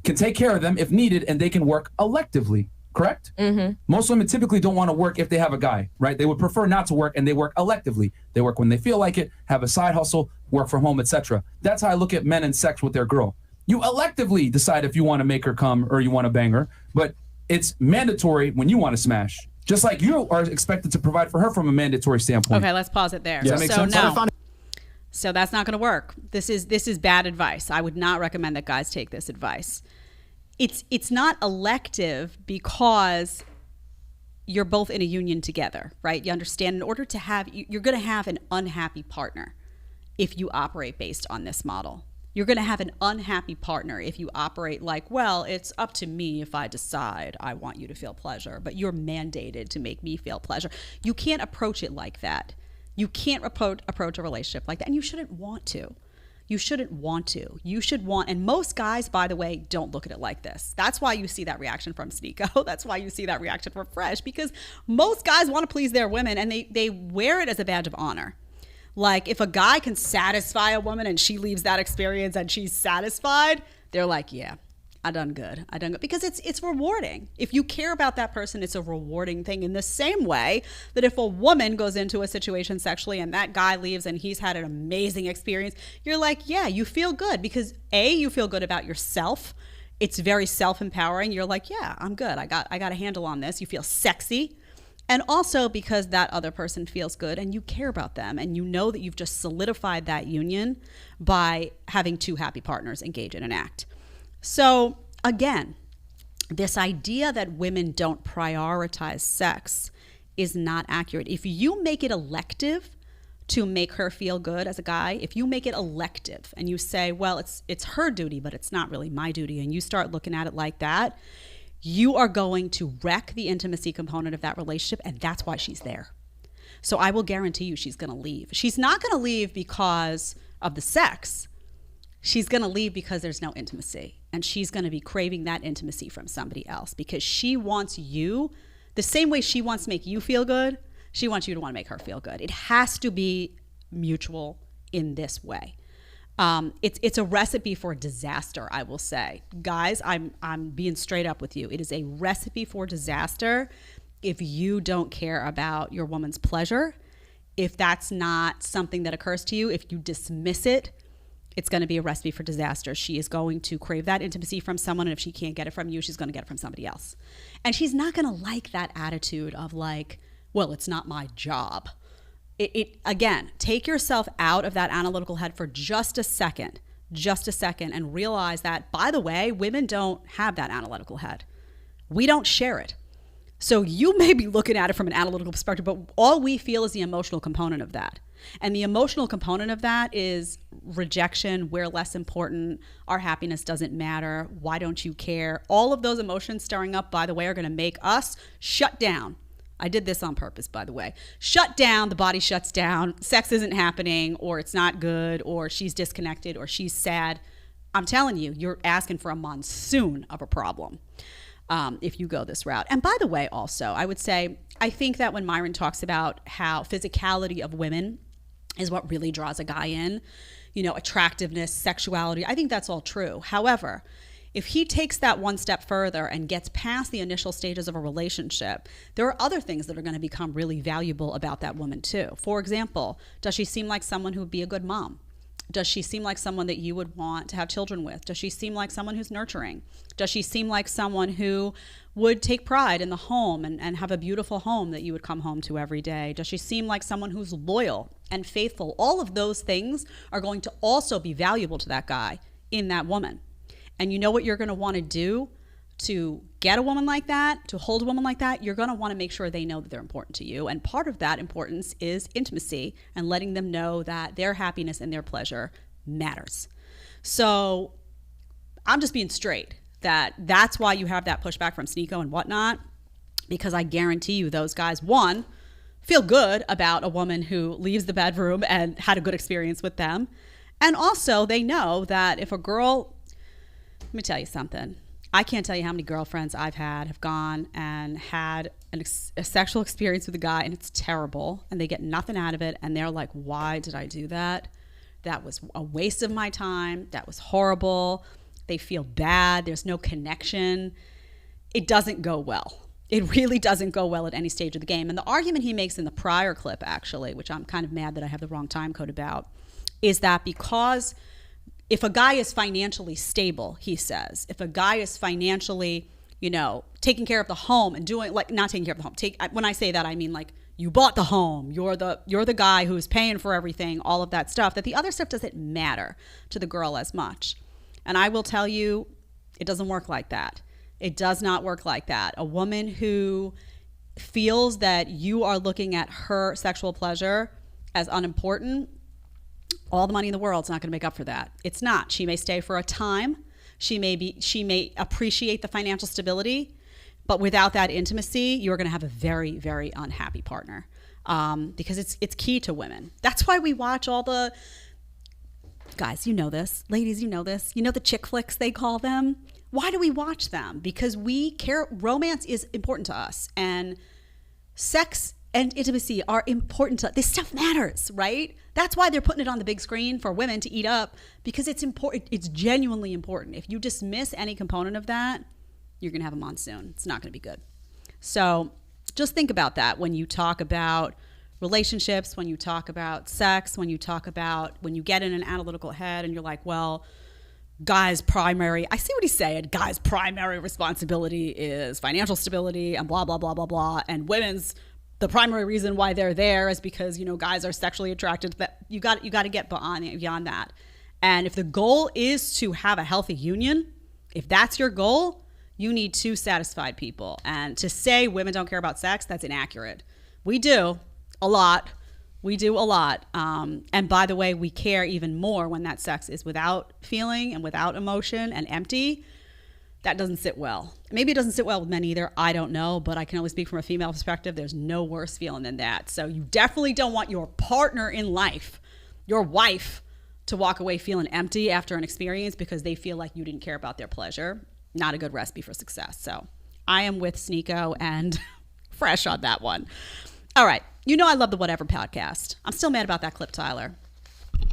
can take care of them if needed and they can work electively, correct? Mm-hmm. Most women typically don't want to work if they have a guy, right? They would prefer not to work and they work electively. They work when they feel like it, have a side hustle, work from home, etc. That's how I look at men and sex with their girl. You electively decide if you want to make her come or you want to bang her, but it's mandatory when you want to smash. Just like you are expected to provide for her from a mandatory standpoint. Okay, let's pause it there. Does that make sense? No. So that's not going to work. This is bad advice. I would not recommend that guys take this advice. It's not elective because you're both in a union together, right? You understand in order to have, you're going to have an unhappy partner if you operate based on this model. You're going to have an unhappy partner if you operate like, well, it's up to me if I decide I want you to feel pleasure, but you're mandated to make me feel pleasure. You can't approach it like that. You can't approach a relationship like that, and you shouldn't want to. You shouldn't want to. You should want, and most guys, by the way, don't look at it like this. That's why you see that reaction from Sneeko. That's why you see that reaction from Fresh, because most guys want to please their women, and they wear it as a badge of honor. Like, if a guy can satisfy a woman and she leaves that experience and she's satisfied, they're like, yeah, I done good. Because it's rewarding. If you care about that person, it's a rewarding thing, in the same way that if a woman goes into a situation sexually and that guy leaves and he's had an amazing experience, you're like, yeah, you feel good, because you feel good about yourself. It's very self-empowering. You're like, yeah, I'm good. I got a handle on this. You feel sexy. And also because that other person feels good and you care about them, and you know that you've just solidified that union by having two happy partners engage in an act. So again, this idea that women don't prioritize sex is not accurate. If you make it elective to make her feel good as a guy, if you make it elective and you say, well, it's her duty, but it's not really my duty, and you start looking at it like that, you are going to wreck the intimacy component of that relationship, and that's why she's there. So I will guarantee you she's going to leave. She's not going to leave because of the sex. She's going to leave because there's no intimacy, and she's going to be craving that intimacy from somebody else, because she wants you, the same way she wants to make you feel good, she wants you to want to make her feel good. It has to be mutual in this way. It's a recipe for disaster, I will say. Guys, I'm being straight up with you. It is a recipe for disaster if you don't care about your woman's pleasure. If that's not something that occurs to you, if you dismiss it, it's going to be a recipe for disaster. She is going to crave that intimacy from someone, and if she can't get it from you, she's going to get it from somebody else. And she's not going to like that attitude of like, well, it's not my job. Again, take yourself out of that analytical head for just a second, and realize that, by the way, women don't have that analytical head. We don't share it. So you may be looking at it from an analytical perspective, but all we feel is the emotional component of that. And the emotional component of that is rejection, we're less important, our happiness doesn't matter, why don't you care? All of those emotions stirring up, by the way, are going to make us shut down. I did this on purpose, by the way. Shut down, the body shuts down, sex isn't happening, or it's not good, or she's disconnected, or she's sad. I'm telling you, you're asking for a monsoon of a problem if you go this route. And by the way, also, I would say, I think that when Myron talks about how physicality of women is what really draws a guy in, attractiveness, sexuality, I think that's all true. However, if he takes that one step further and gets past the initial stages of a relationship, there are other things that are going to become really valuable about that woman too. For example, does she seem like someone who would be a good mom? Does she seem like someone that you would want to have children with? Does she seem like someone who's nurturing? Does she seem like someone who would take pride in the home and have a beautiful home that you would come home to every day? Does she seem like someone who's loyal and faithful? All of those things are going to also be valuable to that guy in that woman. And you know what you're going to want to do to get a woman like that, to hold a woman like that? You're going to want to make sure they know that they're important to you. And part of that importance is intimacy and letting them know that their happiness and their pleasure matters. So I'm just being straight. That's why you have that pushback from Sneeko and whatnot, because I guarantee you those guys, one, feel good about a woman who leaves the bedroom and had a good experience with them. And also they know that if a girl... Let me tell you something. I can't tell you how many girlfriends I've had have gone and had a sexual experience with a guy, and it's terrible, and they get nothing out of it, and they're like, why did I do that? That was a waste of my time. That was horrible. They feel bad. There's no connection. It doesn't go well. It really doesn't go well at any stage of the game. And the argument he makes in the prior clip, actually, which I'm kind of mad that I have the wrong time code about, is that because... if a guy is financially stable, he says, if a guy is financially, taking care of the home and doing, like, not taking care of the home. When I say that, I mean, like, you bought the home, you're the guy who's paying for everything, all of that stuff, that the other stuff doesn't matter to the girl as much. And I will tell you, it doesn't work like that. It does not work like that. A woman who feels that you are looking at her sexual pleasure as unimportant, all the money in the world's not going to make up for that. It's not. She may stay for a time. She may appreciate the financial stability, but without that intimacy, you're going to have a very, very unhappy partner, because it's key to women. That's why we watch all the guys. You know this, ladies. You know this. You know the chick flicks, they call them. Why do we watch them? Because we care. Romance is important to us, and sex and intimacy are important to us. This stuff matters, right? That's why they're putting it on the big screen for women to eat up, because it's important. It's genuinely important. If you dismiss any component of that, you're going to have a monsoon. It's not going to be good. So just think about that when you talk about relationships, when you talk about sex, when you get in an analytical head and you're like, well, guy's primary, I see what he's saying, guy's primary responsibility is financial stability and blah, blah, blah, blah, blah. And women's, the primary reason why they're there is because, guys are sexually attracted to that. You got to get beyond that. And if the goal is to have a healthy union, if that's your goal, you need two satisfied people. And to say women don't care about sex, that's inaccurate. We do a lot. And by the way, we care even more when that sex is without feeling and without emotion and empty. That doesn't sit well. Maybe it doesn't sit well with men either. I don't know, but I can only speak from a female perspective. There's no worse feeling than that. So you definitely don't want your partner in life, your wife, to walk away feeling empty after an experience because they feel like you didn't care about their pleasure. Not a good recipe for success. So I am with Sneeko and Fresh on that one. All right. I love the Whatever podcast. I'm still mad about that clip, Tyler.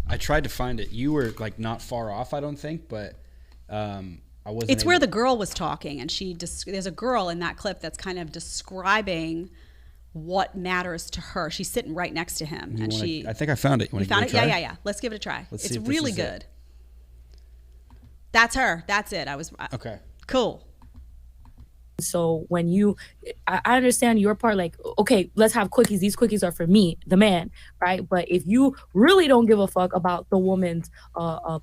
I tried to find it. You were not far off, I don't think, but I wasn't. It's where the girl was talking, and there's a girl in that clip that's kind of describing what matters to her. She's sitting right next to him, I think I found it. You found it? Yeah. Let's give it a try. It's really good. That's her. That's it. Okay. Cool. So when I understand your part, like, okay, let's have quickies. These quickies are for me, the man, right? But if you really don't give a fuck about the woman's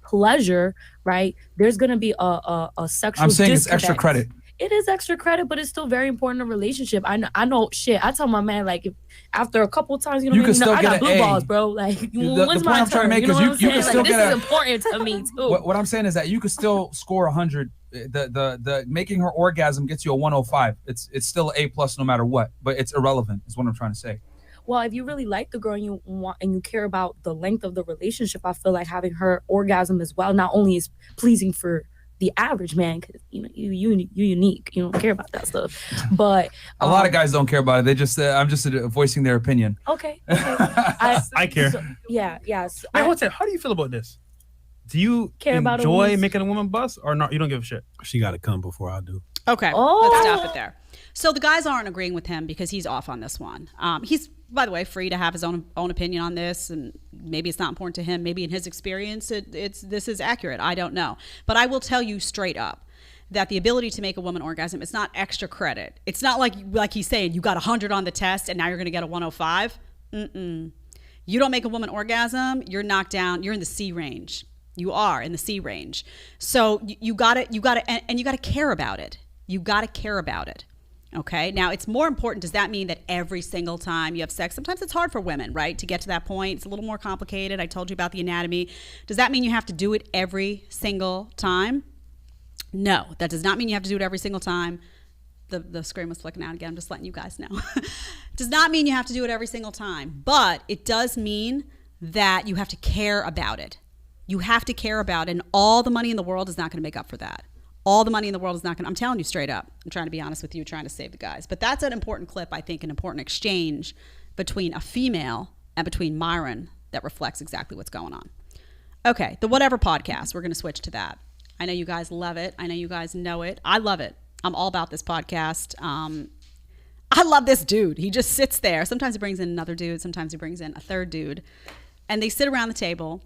pleasure, right, there's going to be a sexual I'm saying disconnect. It's extra credit. It is extra credit, but it's still very important in a relationship. I know shit. I tell my man, like, if after a couple of times, you can still I get got blue A. balls, bro. Like, when's my I'm trying to make is you can still this get is important to me too. What I'm saying is that you could still score 100. The making her orgasm gets you a 105. It's still A+ no matter what, but it's irrelevant is what I'm trying to say. Well, if you really like the girl and you care about the length of the relationship, I feel like having her orgasm as well not only is pleasing for the average man, because you're unique, you don't care about that stuff, but a lot of guys don't care about it. They just I'm just voicing their opinion. Okay. I care. So, yes. Wait, what's it? How do you feel about this? Do you enjoy making a woman bust or not? You don't give a shit? She got to come before I do. Okay, let's stop it there. So the guys aren't agreeing with him because he's off on this one. He's, by the way, free to have his own opinion on this, and maybe it's not important to him. Maybe in his experience, this is accurate. I don't know. But I will tell you straight up that the ability to make a woman orgasm, it's not extra credit. It's not like he's saying you got 100 on the test and now you're going to get a 105. You don't make a woman orgasm, you're knocked down. You're in the C range. You are in the C range. So you gotta care about it. You gotta care about it. Okay. Now it's more important. Does that mean that every single time you have sex, sometimes it's hard for women, right? To get to that point. It's a little more complicated. I told you about the anatomy. Does that mean you have to do it every single time? No, that does not mean you have to do it every single time. The screen was flicking out again. I'm just letting you guys know. Does not mean you have to do it every single time, but it does mean that you have to care about it. You have to care about it, and all the money in the world is not going to make up for that. All the money in the world is not going to, I'm telling you straight up. I'm trying to be honest with you, trying to save the guys. But that's an important clip, I think, an important exchange between a female and between Myron that reflects exactly what's going on. Okay, the Whatever podcast, we're going to switch to that. I know you guys love it. I know you guys know it. I love it. I'm all about this podcast. I love this dude. He just sits there. Sometimes he brings in another dude. Sometimes he brings in a third dude. And they sit around the table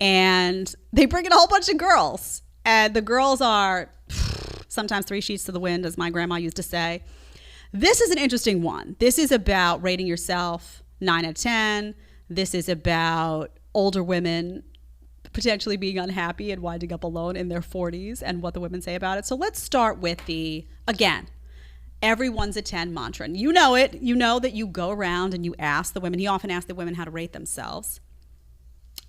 and they bring in a whole bunch of girls. And the girls are sometimes 3 sheets to the wind, as my grandma used to say. This is an interesting one. This is about rating yourself 9 out of 10. This is about older women potentially being unhappy and winding up alone in their 40s and what the women say about it. So let's start with again, everyone's a 10 mantra. And you know it. You know that you go around and you ask the women. He often asks the women how to rate themselves.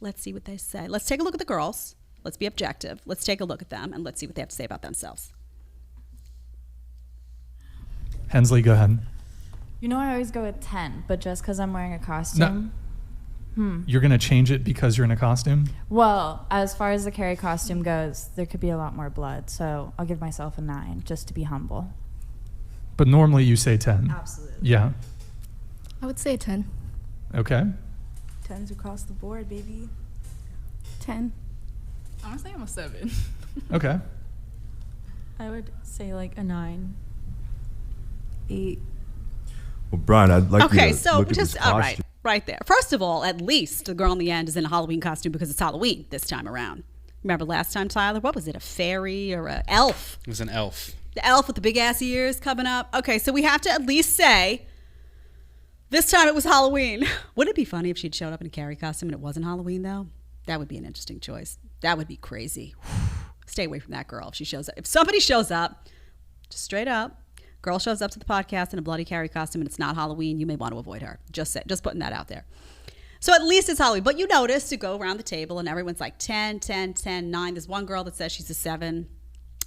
Let's see what they say. Let's take a look at the girls. Let's be objective. Let's take a look at them and let's see what they have to say about themselves. Hensley, go ahead. You know I always go with 10, but just because I'm wearing a costume. You're going to change it because you're in a costume? Well, as far as the Carrie costume goes, there could be a lot more blood, so I'll give myself a 9 just to be humble. But normally you say 10. Absolutely. Yeah. I would say 10. Okay. 10s across the board, baby. 10. Honestly, I'm a 7. Okay. I would say like a 9. 8. Well, Brian, I'd like okay, you to so look at just this all costume. right there. First of all, at least the girl in the end is in a Halloween costume because it's Halloween this time around. Remember last time, Tyler? What was it? A fairy or an elf? It was an elf. The elf with the big ass ears coming up. Okay, so we have to at least say this time it was Halloween. Wouldn't it be funny if she'd showed up in a Carrie costume and it wasn't Halloween though? That would be an interesting choice. That would be crazy. Stay away from that girl if she shows up. If somebody shows up, just straight up, girl shows up to the podcast in a bloody Carrie costume and it's not Halloween, you may want to avoid her. Just putting that out there. So at least it's Halloween. But you notice to go around the table and everyone's like 10, 10, 10, 9. There's one girl that says she's a 7.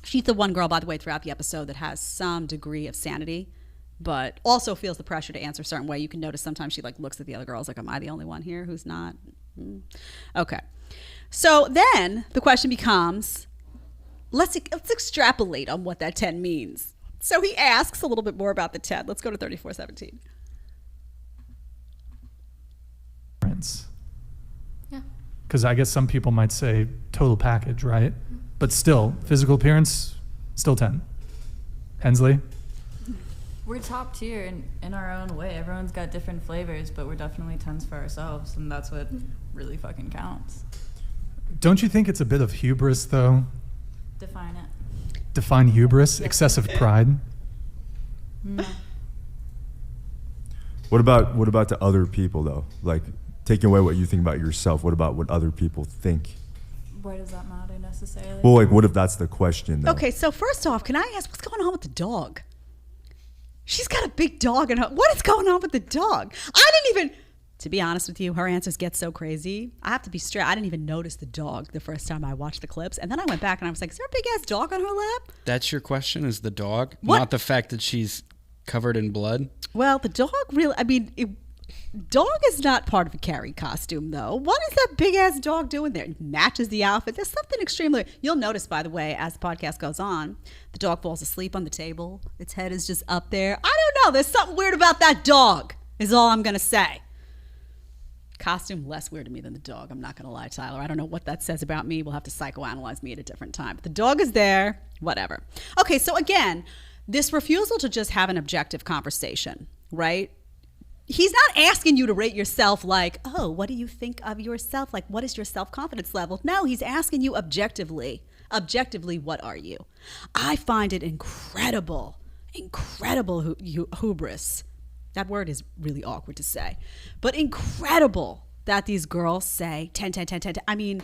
She's the one girl, by the way, throughout the episode that has some degree of sanity, but also feels the pressure to answer a certain way. You can notice sometimes she like looks at the other girls like, am I the only one here who's not? Okay. So then the question becomes, let's extrapolate on what that 10 means. So he asks a little bit more about the 10. Let's go to 3417. Yeah. Because I guess some people might say total package, right? But still, physical appearance, still 10. Hensley? We're top tier in our own way. Everyone's got different flavors, but we're definitely 10s for ourselves, and that's what really fucking counts. Don't you think it's a bit of hubris, though? Define it. Define hubris? Excessive pride? No. What about to other people though? Like taking away what you think about yourself, what about what other people think? Why does that matter necessarily? Well, like what if that's the question though? Okay, so first off, can I ask what's going on with the dog? She's got a big dog in her. What is going on with the dog? I didn't even, to be honest with you, her answers get so crazy. I have to be straight. I didn't even notice the dog the first time I watched the clips. And then I went back and I was like, is there a big ass dog on her lap? That's your question, is the dog? What? Not the fact that she's covered in blood? Well, the dog really, dog is not part of a Carrie costume, though. What is that big ass dog doing there? It matches the outfit. There's something extremely. You'll notice, by the way, as the podcast goes on, the dog falls asleep on the table. Its head is just up there. I don't know. There's something weird about that dog, is all I'm going to say. Costume less weird to me than the dog. I'm not going to lie, Tyler. I don't know what that says about me. We'll have to psychoanalyze me at a different time. But the dog is there. Whatever. Okay, so again, this refusal to just have an objective conversation, right? He's not asking you to rate yourself like, oh, what do you think of yourself? Like, what is your self-confidence level? No, he's asking you objectively. Objectively, what are you? I find it incredible hubris. That word is really awkward to say. But incredible that these girls say 10, 10, 10, 10, 10. I mean,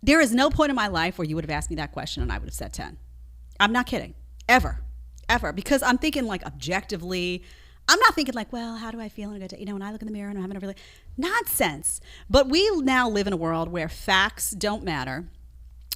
there is no point in my life where you would have asked me that question and I would have said 10. I'm not kidding. Ever. Because I'm thinking like objectively. I'm not thinking like, well, how do I feel? And when I look in the mirror and I'm having a really nonsense. But we now live in a world where facts don't matter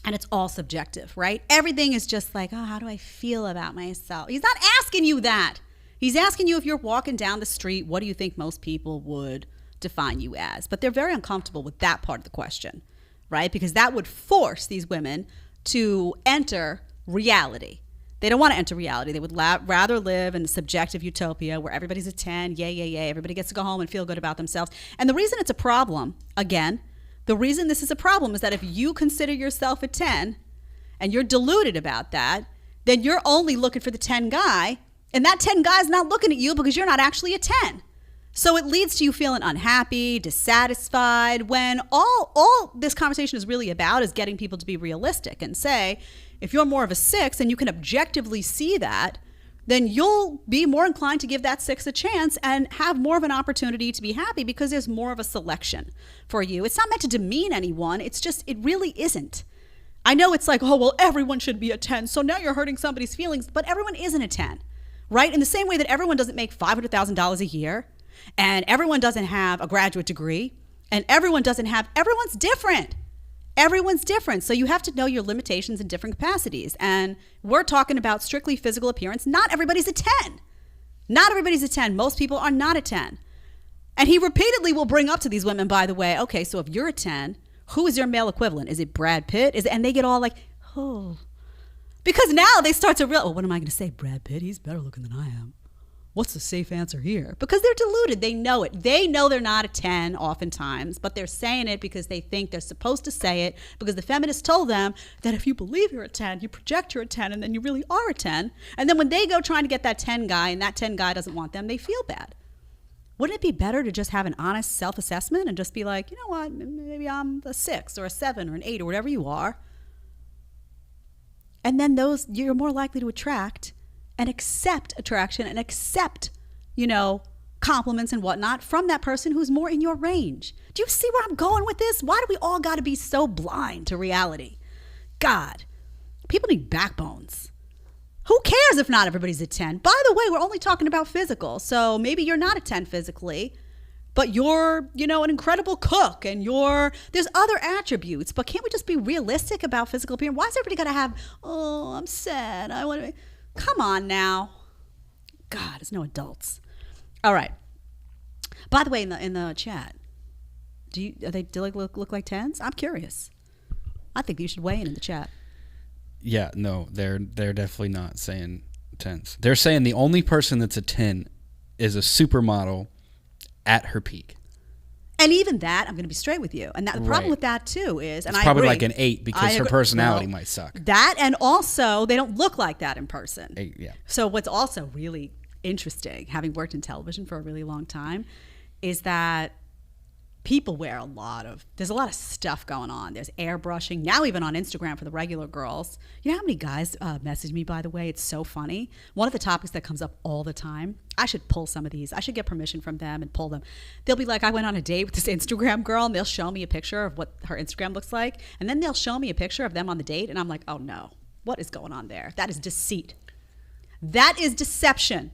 and it's all subjective, right? Everything is just like, oh, how do I feel about myself? He's not asking you that. He's asking you if you're walking down the street, what do you think most people would define you as? But they're very uncomfortable with that part of the question, right? Because that would force these women to enter reality. They don't want to enter reality. They would rather live in a subjective utopia where everybody's a 10, yay. Everybody gets to go home and feel good about themselves. And the reason it's a problem, again, the reason this is a problem is that if you consider yourself a 10 and you're deluded about that, then you're only looking for the 10 guy, and that 10 guy is not looking at you because you're not actually a 10. So it leads to you feeling unhappy, dissatisfied, when all this conversation is really about is getting people to be realistic and say, if you're more of a 6 and you can objectively see that, then you'll be more inclined to give that 6 a chance and have more of an opportunity to be happy because there's more of a selection for you. It's not meant to demean anyone. It's just, it really isn't. I know it's like, oh, well, everyone should be a 10. So now you're hurting somebody's feelings, but everyone isn't a 10, right? In the same way that everyone doesn't make $500,000 a year, and everyone doesn't have a graduate degree, and everyone's different. Everyone's different. So you have to know your limitations in different capacities. And we're talking about strictly physical appearance. Not everybody's a 10. Not everybody's a 10. Most people are not a 10. And he repeatedly will bring up to these women, by the way, okay, so if you're a 10, who is your male equivalent? Is it Brad Pitt? And they get all like, oh. Because now they start to realize, what am I going to say? Brad Pitt, he's better looking than I am. What's the safe answer here? Because they're deluded. They know it. They know they're not a 10 oftentimes, but they're saying it because they think they're supposed to say it because the feminists told them that if you believe you're a 10, you project you're a 10, and then you really are a 10. And then when they go trying to get that 10 guy and that 10 guy doesn't want them, they feel bad. Wouldn't it be better to just have an honest self-assessment and just be like, you know what, maybe I'm a 6 or a 7 or an 8 or whatever you are. And then those you're more likely to attract and accept attraction and accept, compliments and whatnot from that person who's more in your range. Do you see where I'm going with this? Why do we all got to be so blind to reality? God, people need backbones. Who cares if not everybody's a 10? By the way, we're only talking about physical. So maybe you're not a 10 physically, but you're, an incredible cook and there's other attributes. But can't we just be realistic about physical appearance? Why is everybody got to have, oh, I'm sad. I want to be... Come on now. God, there's no adults. All right. By the way, in the chat, do they look like 10s? I'm curious. I think you should weigh in the chat. Yeah, no, they're definitely not saying 10s. They're saying the only person that's a 10 is a supermodel at her peak. And even that, I'm going to be straight with you. And the problem with that too is, and it's I probably agree, like an 8 because her personality might suck. That, and also they don't look like that in person. 8, yeah. So what's also really interesting, having worked in television for a really long time, is that people wear there's a lot of stuff going on. There's airbrushing, now even on Instagram for the regular girls. You know how many guys message me, by the way? It's so funny. One of the topics that comes up all the time, I should pull some of these. I should get permission from them and pull them. They'll be like, I went on a date with this Instagram girl, and they'll show me a picture of what her Instagram looks like, and then they'll show me a picture of them on the date, and I'm like, oh no, what is going on there? That is deceit. That is deception.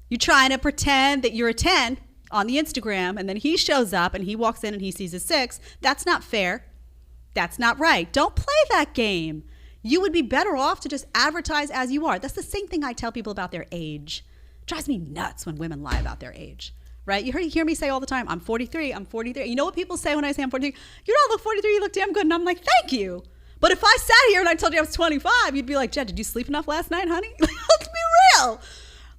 You're trying to pretend that you're a 10 on the Instagram, and then he shows up and he walks in and he sees a 6. That's not fair. That's not right. Don't play that game. You would be better off to just advertise as you are. That's the same thing I tell people about their age. It drives me nuts when women lie about their age, right? You hear me say all the time, I'm 43, I'm 43. You know what people say when I say I'm 43? You don't look 43, you look damn good. And I'm like, thank you. But if I sat here and I told you I was 25, you'd be like, Jed, did you sleep enough last night, honey? Let's be real.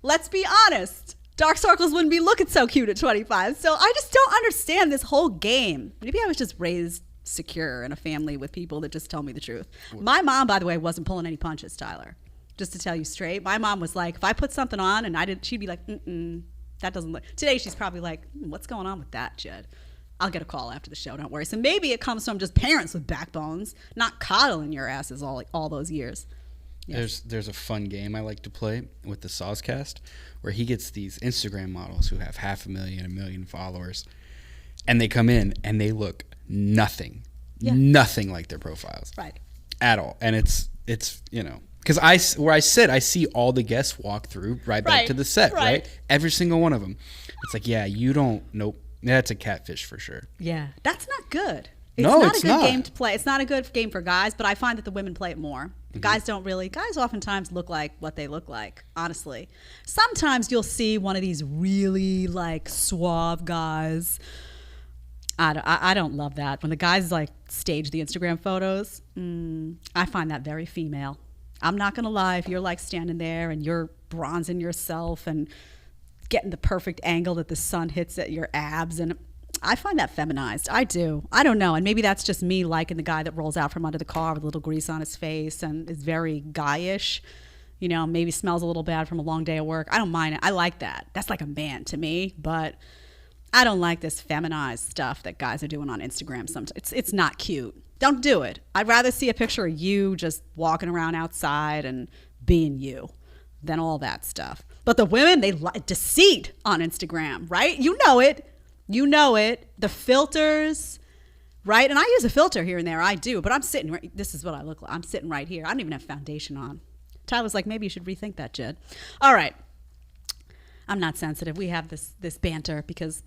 Let's be honest. Dark circles wouldn't be looking so cute at 25. So I just don't understand this whole game. Maybe I was just raised secure in a family with people that just tell me the truth. My mom, by the way, wasn't pulling any punches, Tyler. Just to tell you straight. My mom was like, if I put something on and I didn't, she'd be like, that doesn't look. Today she's probably like, what's going on with that, Jed? I'll get a call after the show, don't worry. So maybe it comes from just parents with backbones, not coddling your asses all those years. Yes. There's a fun game I like to play with the Sawscast where he gets these Instagram models who have 500,000, 1 million followers, and they come in and they look nothing like their profiles, right, at all. And it's because where I sit, I see all the guests walk through right back to the set, right? Every single one of them. It's like, yeah, you don't. Nope, that's a catfish for sure. Yeah, that's not good. It's not a good game to play. It's not a good game for guys, but I find that the women play it more. Guys oftentimes look like what they look like, honestly. Sometimes you'll see one of these really like suave guys. I don't love that. When the guys like stage the Instagram photos, I find that very female. I'm not going to lie. If you're like standing there and you're bronzing yourself and getting the perfect angle that the sun hits at your abs, and I find that feminized. I do. I don't know. And maybe that's just me liking the guy that rolls out from under the car with a little grease on his face and is very guyish. Maybe smells a little bad from a long day of work. I don't mind it. I like that. That's like a man to me. But I don't like this feminized stuff that guys are doing on Instagram sometimes. It's not cute. Don't do it. I'd rather see a picture of you just walking around outside and being you than all that stuff. But the women, they like deceit on Instagram, right? You know it. The filters, right? And I use a filter here and there. I do, but I'm sitting right. This is what I look like. I'm sitting right here. I don't even have foundation on. Tyler's like, maybe you should rethink that, Jed. All right. I'm not sensitive. We have this banter because,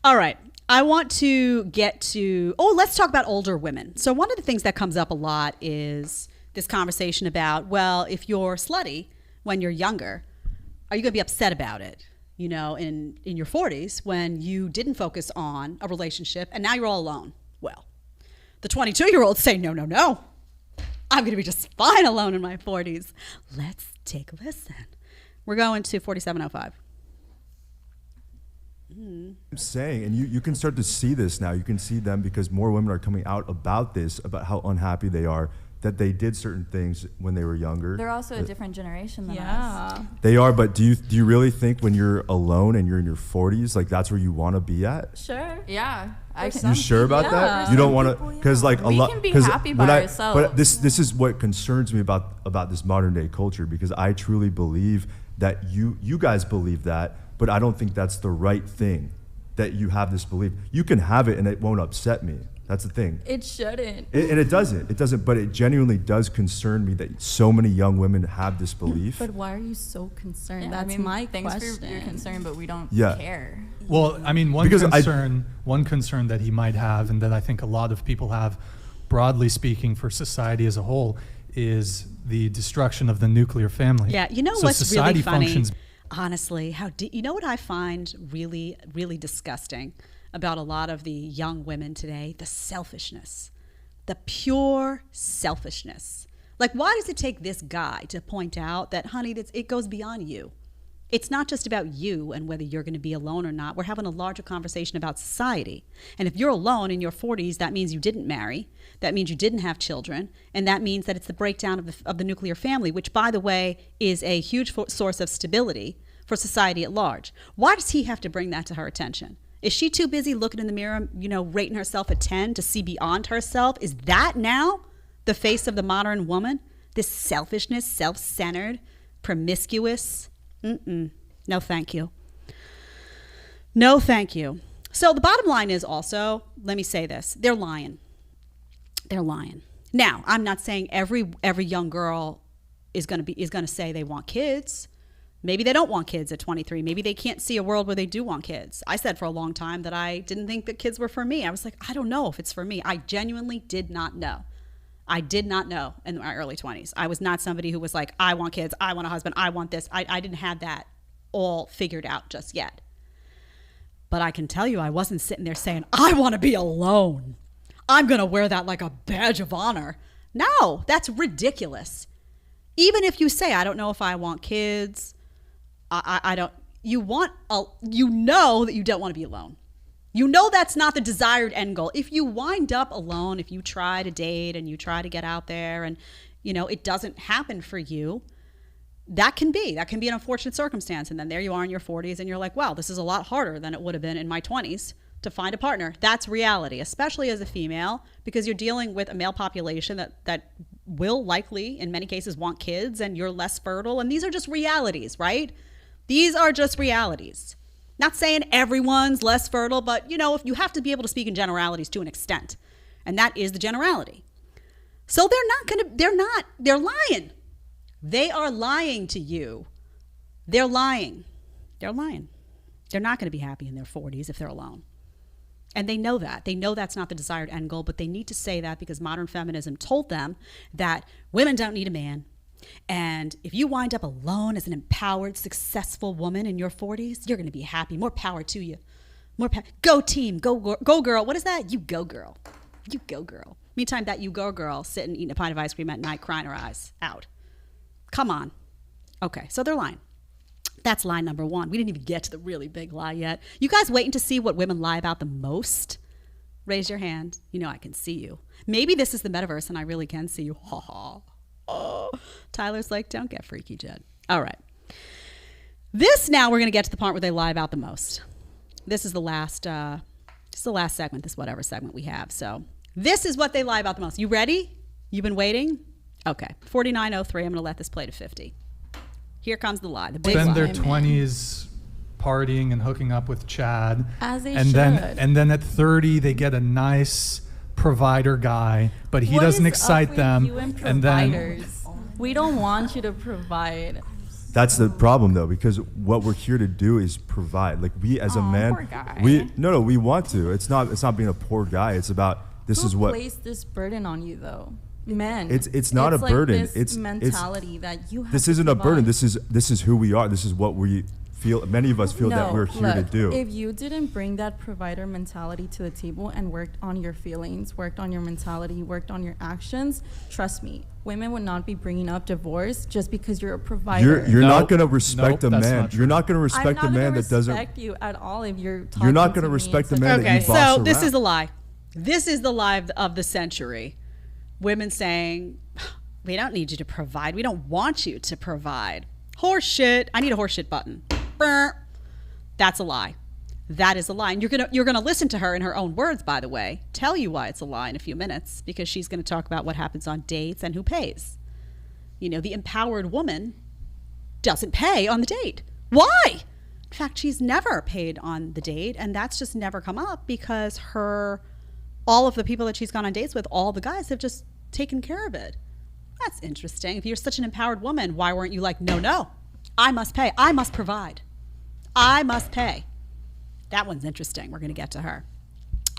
All right. I want to get to, let's talk about older women. So one of the things that comes up a lot is this conversation about, well, if you're slutty when you're younger, are you going to be upset about it, in your 40s when you didn't focus on a relationship and now you're all alone? Well, the 22-year-olds say, no. I'm going to be just fine alone in my 40s. Let's take a listen. We're going to 4705. I'm saying, and you can start to see this now. You can see them because more women are coming out about this, about how unhappy they are that they did certain things when they were younger. They're also a different generation than us. They are, but do you really think when you're alone and you're in your 40s, like that's where you want to be at? Sure. Yeah. You sure about that? You don't want to, because like a lot. We can be happy by ourselves. But this is what concerns me about this modern day culture, because I truly believe that you guys believe that, but I don't think that's the right thing. That you have this belief. You can have it and it won't upset me. That's the thing. It shouldn't. And it doesn't. It doesn't. But it genuinely does concern me that so many young women have this belief. But why are you so concerned? Yeah, That's my thanks question. for your concern, but we don't Yeah. care. Well, I mean, one concern that he might have, and that I think a lot of people have, broadly speaking, for society as a whole, is the destruction of the nuclear family. Yeah, So what's society really funny? functions. Honestly, you know what I find really, really disgusting about a lot of the young women today? The selfishness, the pure selfishness. Like, why does it take this guy to point out that, honey, it goes beyond you? It's not just about you and whether you're going to be alone or not. We're having a larger conversation about society. And if you're alone in your 40s, that means you didn't marry. That means you didn't have children. And that means that it's the breakdown of the nuclear family, which, by the way, is a huge source of stability for society at large. Why does he have to bring that to her attention? Is she too busy looking in the mirror, rating herself a 10 to see beyond herself? Is that now the face of the modern woman? This selfishness, self-centered, promiscuous? No, thank you. No, thank you. So the bottom line is also, let me say this, they're lying. They're lying. Now, I'm not saying every young girl is going to say they want kids. Maybe they don't want kids at 23. Maybe they can't see a world where they do want kids. I said for a long time that I didn't think that kids were for me. I was like, I don't know if it's for me. I genuinely did not know. I did not know in my early 20s. I was not somebody who was like, I want kids, I want a husband, I want this. I didn't have that all figured out just yet. But I can tell you, I wasn't sitting there saying, I want to be alone. I'm going to wear that like a badge of honor. No, that's ridiculous. Even if you say, I don't know if I want kids, I don't, you know that you don't want to be alone. You know that's not the desired end goal. If you wind up alone, if you try to date and you try to get out there and, it doesn't happen for you, that can be an unfortunate circumstance. And then there you are in your 40s and you're like, wow, this is a lot harder than it would have been in my 20s to find a partner. That's reality, especially as a female, because you're dealing with a male population that will likely, in many cases, want kids, and you're less fertile. And these are just realities, right? These are just realities. Not saying everyone's less fertile, but if you have to be able to speak in generalities to an extent, and that is the generality. So they're lying. They are lying to you. They're lying. They're lying. They're not going to be happy in their 40s if they're alone. And they know that. They know that's not the desired end goal, but they need to say that because modern feminism told them that women don't need a man. And if you wind up alone as an empowered, successful woman in your 40s, you're going to be happy. More power to you. Go team. Go girl. What is that? You go girl. You go girl. Meantime, that you go girl sitting eating a pint of ice cream at night, crying her eyes out. Come on. Okay, so they're lying. That's lie number one. We didn't even get to the really big lie yet. You guys waiting to see what women lie about the most? Raise your hand. I can see you. Maybe this is the metaverse and I really can see you. Ha ha. Oh, Tyler's like, don't get freaky, Jed. All right. Now we're going to get to the part where they lie about the most. This is the last segment, this whatever segment we have. So this is what they lie about the most. You ready? You've been waiting? Okay. 4903. I'm going to let this play to 50. Here comes the lie. The big lie. Spend their 20s partying and hooking up with Chad. As they and should. And then at 30, they get a nice provider guy, but he doesn't excite them. You and providers? We don't want you to provide. That's the problem though, because what we're here to do is provide. Like we as a man, poor guy. we want to. It's not being a poor guy. It's about Who placed this burden on you though? Men. It's not a like burden. This it's mentality that you have. This to isn't a burden. provide. This is who we are. This is what we feel. Many of us feel that we're here to do. If you didn't bring that provider mentality to the table and worked on your feelings, worked on your mentality, worked on your actions, trust me, women would not be bringing up divorce just because you're a provider. You're not going to respect a man. You're not going to respect a man that doesn't. I'm not going to respect you at all if you're talking You're not going to respect a man that you boss so around. this is a lie. This is the lie of the century. Women saying, we don't need you to provide. We don't want you to provide. Horse shit. I need a horse shit button. Brr. That's a lie. That is a lie. And you're gonna listen to her in her own words, by the way, tell you why it's a lie in a few minutes, because she's gonna talk about what happens on dates and who pays. You know, the empowered woman doesn't pay on the date. Why? In fact, she's never paid on the date, and that's just never come up because all of the people that she's gone on dates with, all the guys have just taken care of it. That's interesting. If you're such an empowered woman, why weren't you like, no, I must pay. I must provide. I must pay. That one's interesting. We're going to get to her.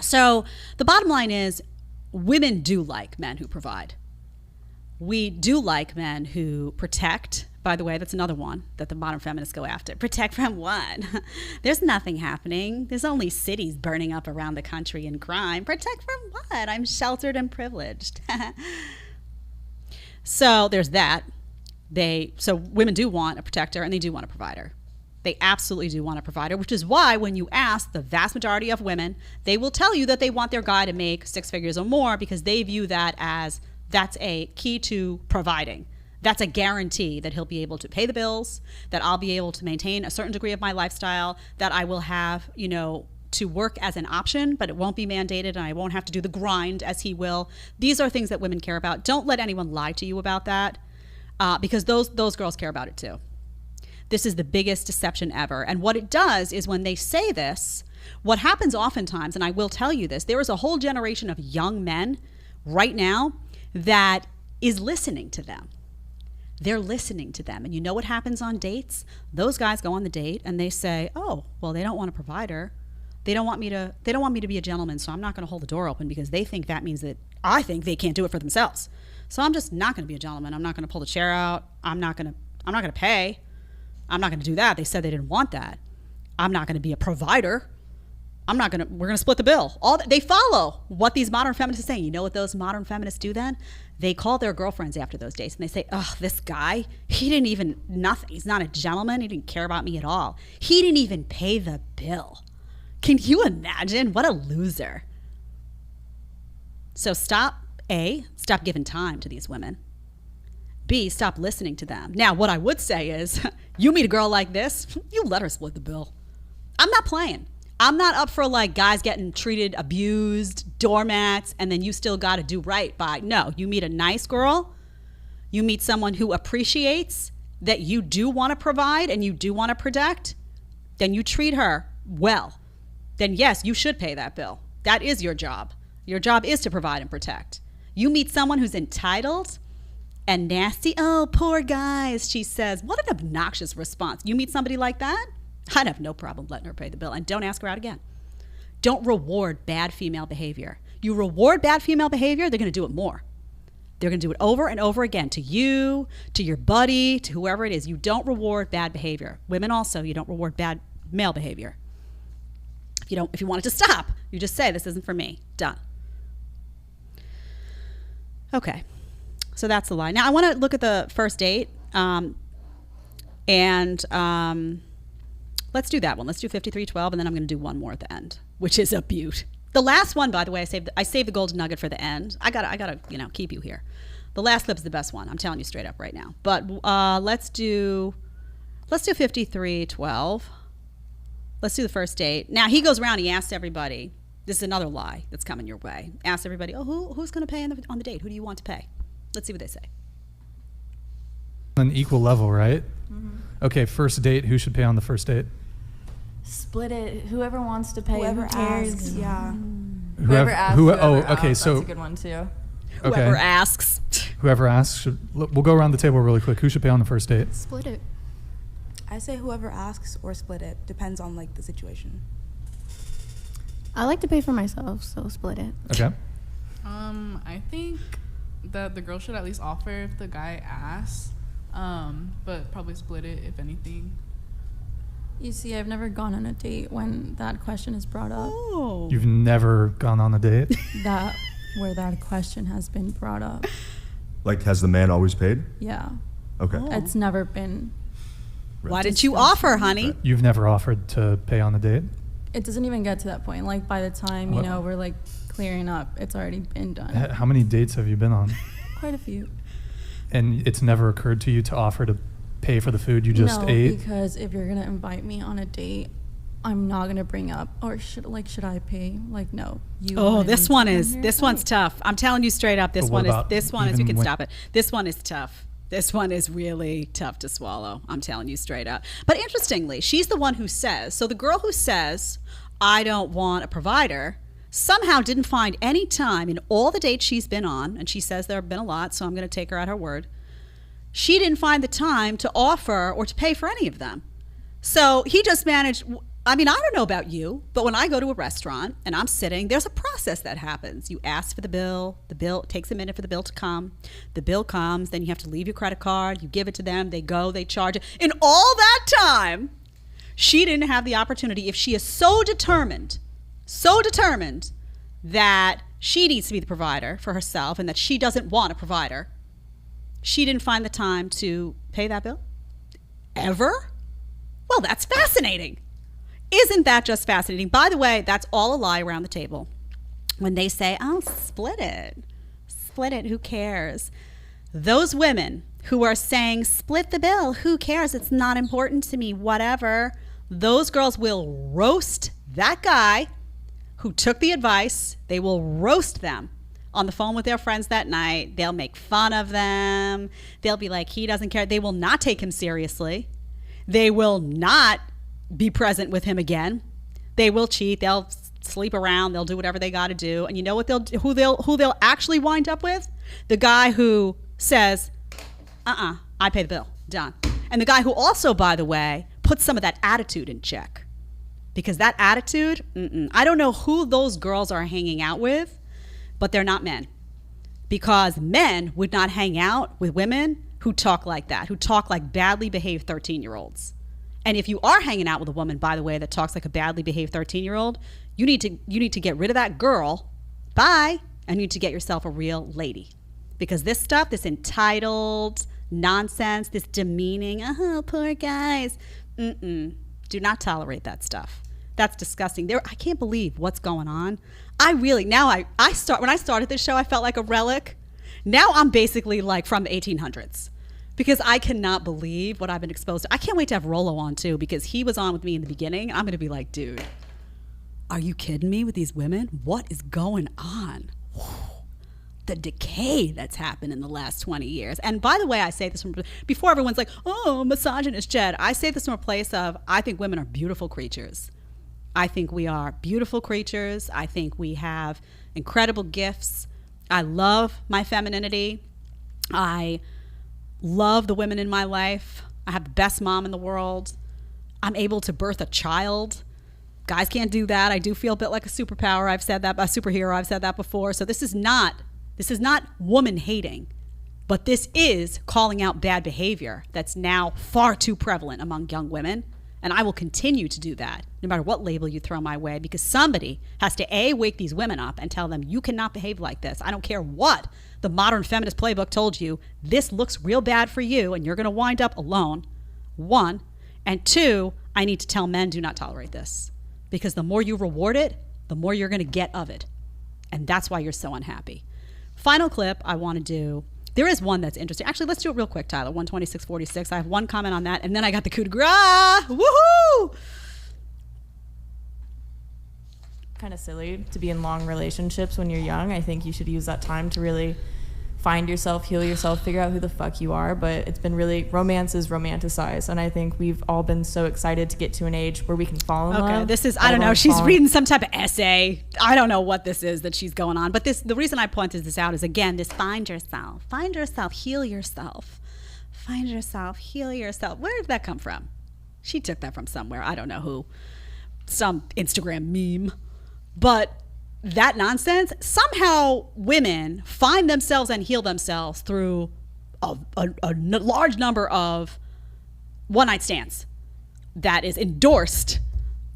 So the bottom line is women do like men who provide. We do like men who protect. By the way, that's another one that the modern feminists go after. Protect from what? There's nothing happening. There's only cities burning up around the country in crime. Protect from what? I'm sheltered and privileged. So there's that. So women do want a protector and they do want a provider. They absolutely do want a provider, which is why when you ask the vast majority of women, they will tell you that they want their guy to make 6 figures or more because they view that as that's a key to providing. That's a guarantee that he'll be able to pay the bills, that I'll be able to maintain a certain degree of my lifestyle, that I will have, to work as an option, but it won't be mandated and I won't have to do the grind as he will. These are things that women care about. Don't let anyone lie to you about that because those girls care about it too. This is the biggest deception ever. And what it does is when they say this, what happens oftentimes, and I will tell you this, there is a whole generation of young men right now that is listening to them. They're listening to them. And you know what happens on dates? Those guys go on the date and they say, oh, well, they don't want a provider. They don't want me to be a gentleman, so I'm not going to hold the door open because they think that means that I think they can't do it for themselves. So I'm just not going to be a gentleman. I'm not going to pull the chair out. I'm not going to pay. I'm not going to do that. They said they didn't want that. I'm not going to be a provider. We're going to split the bill. They follow what these modern feminists are saying. You know what those modern feminists do then? They call their girlfriends after those dates and they say, oh, this guy, nothing. He's not a gentleman. He didn't care about me at all. He didn't even pay the bill. Can you imagine? What a loser. So stop giving time to these women. B, stop listening to them. Now, what I would say is, you meet a girl like this, you let her split the bill. I'm not playing. I'm not up for like guys getting treated, abused, doormats, and then you still got to do right by. No, you meet a nice girl. You meet someone who appreciates that you do want to provide and you do want to protect. Then you treat her well. Then yes, you should pay that bill. That is your job. Your job is to provide and protect. You meet someone who's entitled and nasty. Oh, poor guys, she says. What an obnoxious response. You meet somebody like that? I'd have no problem letting her pay the bill. And don't ask her out again. Don't reward bad female behavior. You reward bad female behavior, they're going to do it more. They're going to do it over and over again to you, to your buddy, to whoever it is. You don't reward bad behavior. Women also, you don't reward bad male behavior. If you want it to stop, you just say, this isn't for me. Done. Okay. So that's the lie. Now I want to look at the first date. Let's do that one. Let's do 5312, and then I'm going to do one more at the end, which is a beaut. The last one, by the way, I saved the golden nugget for the end. I gotta keep you here. The last clip is the best one. I'm telling you straight up right now. But let's do 5312. Let's do the first date. Now he goes around. He asks everybody. This is another lie that's coming your way. Asks everybody, oh, who's going to pay on the date? Who do you want to pay? Let's see what they say. On an equal level, right? Mm-hmm. Okay, first date. Who should pay on the first date? Split it. Whoever wants to pay. Whoever cares? asks. Yeah. Whoever asks. Okay, so that's a good one too. Whoever asks. Whoever asks we'll go around the table really quick. Who should pay on the first date? Split it. I say whoever asks or split it. Depends on like the situation. I like to pay for myself, so split it. Okay. I think that the girl should at least offer if the guy asks, but probably split it if anything. You see, I've never gone on a date when that question is brought up. Oh. You've never gone on a date? Where that question has been brought up. Like, has the man always paid? Yeah. Okay. It's never been. Why didn't you offer, honey? You've never offered to pay on a date? It doesn't even get to that point. Like, by the time, you know, we're like clearing up, it's already been done. How many dates have you been on? Quite a few. And it's never occurred to you to offer to pay for the food you just ate? Because if you're gonna invite me on a date, I'm not gonna bring up, or should I pay? Like, no. This one's tough. I'm telling you straight up. This one is you can stop it. This one is tough. This one is really tough to swallow. I'm telling you straight up. But interestingly, she's the one who says, so the girl who says, I don't want a provider, somehow didn't find any time in all the dates she's been on, and she says there have been a lot, so I'm going to take her at her word. She didn't find the time to offer or to pay for any of them. So he just managed. I mean, I don't know about you, but when I go to a restaurant and I'm sitting, there's a process that happens. You ask for the bill, it takes a minute for the bill to come. The bill comes, then you have to leave your credit card, you give it to them, they go, they charge it. In all that time, she didn't have the opportunity, if she is so determined that she needs to be the provider for herself and that she doesn't want a provider, she didn't find the time to pay that bill? Ever? Well, that's fascinating. Isn't that just fascinating? By the way, that's all a lie around the table. When they say, oh, split it, who cares? Those women who are saying, split the bill, who cares? It's not important to me, whatever. Those girls will roast that guy who took the advice. They will roast them on the phone with their friends that night. They'll make fun of them. They'll be like, he doesn't care. They will not take him seriously. They will not be present with him again. They will cheat. They'll sleep around. They'll do whatever they got to do. And you know what who they'll actually wind up with? The guy who says, I pay the bill. Done. And the guy who also, by the way, puts some of that attitude in check. Because that attitude, I don't know who those girls are hanging out with, but they're not men. Because men would not hang out with women who talk like that, who talk like badly behaved 13-year-olds. And if you are hanging out with a woman, by the way, that talks like a badly behaved 13-year-old, you need to get rid of that girl. Bye. And you need to get yourself a real lady. Because this stuff, this entitled nonsense, this demeaning, poor guys, do not tolerate that stuff. That's disgusting. I can't believe what's going on. When I started this show, I felt like a relic. Now I'm basically like from the 1800s. Because I cannot believe what I've been exposed to. I can't wait to have Rolo on too, because he was on with me in the beginning. I'm going to be like, dude, are you kidding me with these women? What is going on? The decay that's happened in the last 20 years. And by the way, I say this before everyone's like, oh, misogynist Jed. I say this from a place of, I think women are beautiful creatures. I think we are beautiful creatures. I think we have incredible gifts. I love my femininity. I love the women in my life. I have the best mom in the world. I'm able to birth a child. Guys can't do that. I do feel a bit like a superpower. I've said that, a superhero. I've said that before. So this is not woman hating, but this is calling out bad behavior that's now far too prevalent among young women. And I will continue to do that no matter what label you throw my way, because somebody has to wake these women up and tell them, you cannot behave like this. I don't care what the modern feminist playbook told you. This looks real bad for you and you're going to wind up alone. 1. And 2, I need to tell men, do not tolerate this, because the more you reward it, the more you're going to get of it. And that's why you're so unhappy. Final clip I want to do. There is one that's interesting. Actually, let's do it real quick, Tyler. 126.46. I have one comment on that, and then I got the coup de grace. Woohoo! Kind of silly to be in long relationships when you're young. I think you should use that time to really find yourself, heal yourself, figure out who the fuck you are. But it's been really, romance is romanticized, and I think we've all been so excited to get to an age where we can fall in love. Okay, this is, I don't know, she's reading some type of essay. I don't know what this is that she's going on. But the reason I pointed this out is, again, this find yourself, heal yourself. Find yourself, heal yourself. Where did that come from? She took that from somewhere. I don't know who. Some Instagram meme. But that nonsense, somehow women find themselves and heal themselves through a large number of one-night stands that is endorsed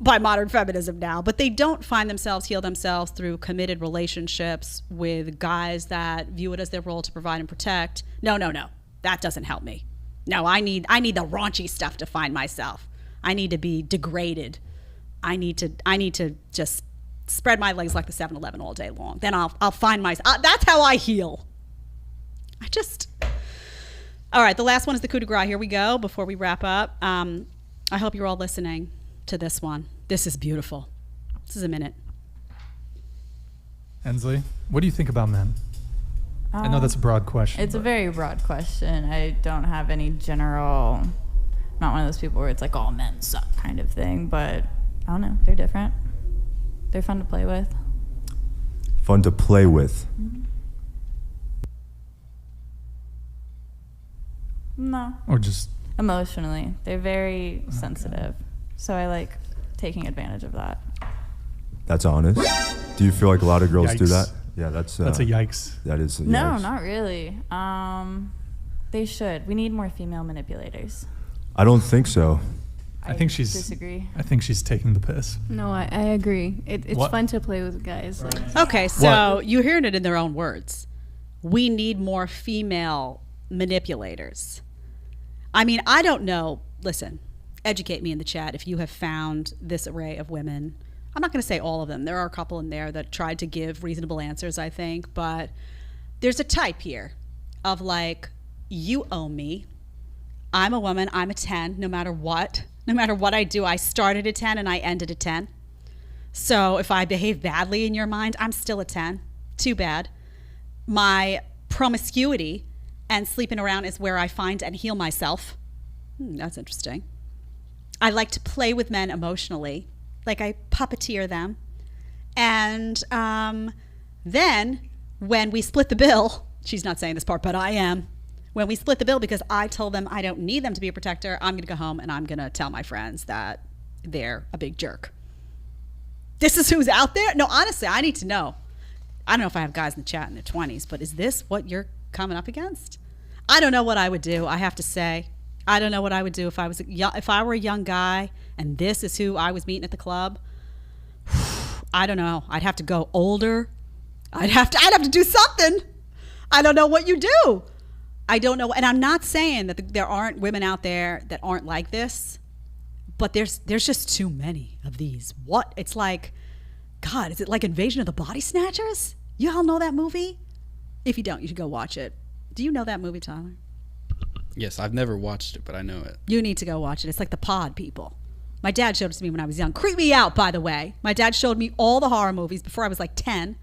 by modern feminism now, but they don't find themselves, heal themselves through committed relationships with guys that view it as their role to provide and protect. No. That doesn't help me. No, I need the raunchy stuff to find myself. I need to be degraded. I need to just spread my legs like the 7-Eleven all day long. Then I'll find myself. That's how I heal. All right, the last one is the coup de grace. Here we go before we wrap up. I hope you're all listening to this one. This is beautiful. This is a minute. Ensley, what do you think about men? I know that's a broad question. It's a very broad question. I don't have any general, I'm not one of those people where it's like all men suck kind of thing, but I don't know. They're different. They're fun to play with. Fun to play with. Mm-hmm. No. Or just emotionally. They're very sensitive. So I like taking advantage of that. That's honest. Do you feel like a lot of girls do that? Yeah, that's a yikes. That is a No, yikes. not really. They should. We need more female manipulators. I don't think so. I think she's disagree. I think she's taking the piss. No, I agree. It's What? fun to play with guys. Like, Okay, so you're hearing it in their own words. We need more female manipulators. I mean, I don't know. Listen, educate me in the chat if you have found this array of women. I'm not going to say all of them. There are a couple in there that tried to give reasonable answers, I think. But there's a type here of like, you owe me. I'm a woman. I'm a 10, no matter what. No matter what I do, I started at 10 and I ended at 10. So if I behave badly in your mind, I'm still a 10. Too bad. My promiscuity and sleeping around is where I find and heal myself. That's interesting. I like to play with men emotionally. Like I puppeteer them. And then when we split the bill, she's not saying this part, but I am. When we split the bill because I told them I don't need them to be a protector, I'm going to go home and I'm going to tell my friends that they're a big jerk. This is who's out there? No, honestly, I need to know. I don't know if I have guys in the chat in their 20s, but is this what you're coming up against? I don't know what I would do, I have to say. I don't know what I would do if I were a young guy and this is who I was meeting at the club. I don't know. I'd have to go older. I'd have to do something. I don't know what you do. I don't know. And I'm not saying that there aren't women out there that aren't like this, but there's just too many of these. What? It's like, God, is it like Invasion of the Body Snatchers? You all know that movie? If you don't, you should go watch it. Do you know that movie, Tyler? Yes, I've never watched it, but I know it. You need to go watch it. It's like the Pod people. My dad showed it to me when I was young. Creep me out, by the way. My dad showed me all the horror movies before I was like 10.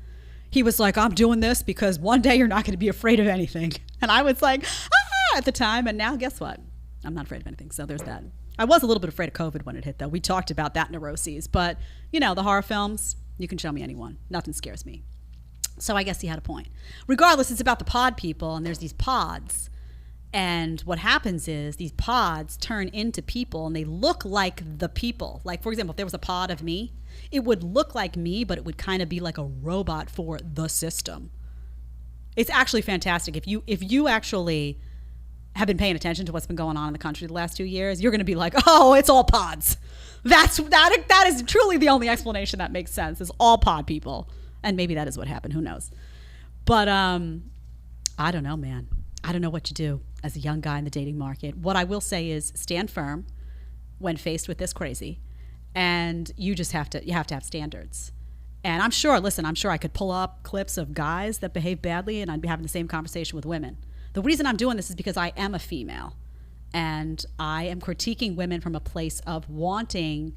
He was like, I'm doing this because one day you're not going to be afraid of anything. And I was like, at the time. And now guess what? I'm not afraid of anything. So there's that. I was a little bit afraid of COVID when it hit, though. We talked about that neuroses. But, you know, the horror films, you can show me anyone. Nothing scares me. So I guess he had a point. Regardless, it's about the pod people, and there's these pods. And what happens is these pods turn into people, and they look like the people. Like, for example, if there was a pod of me, it would look like me, but it would kind of be like a robot for the system. It's actually fantastic. If you actually have been paying attention to what's been going on in the country the last 2 years, you're going to be like, oh, it's all pods. That is truly the only explanation that makes sense, is all pod people. And maybe that is what happened. Who knows? But I don't know, man. I don't know what you do as a young guy in the dating market. What I will say is stand firm when faced with this crazy. And you have to have standards. And I'm sure I could pull up clips of guys that behave badly and I'd be having the same conversation with women. The reason I'm doing this is because I am a female and I am critiquing women from a place of wanting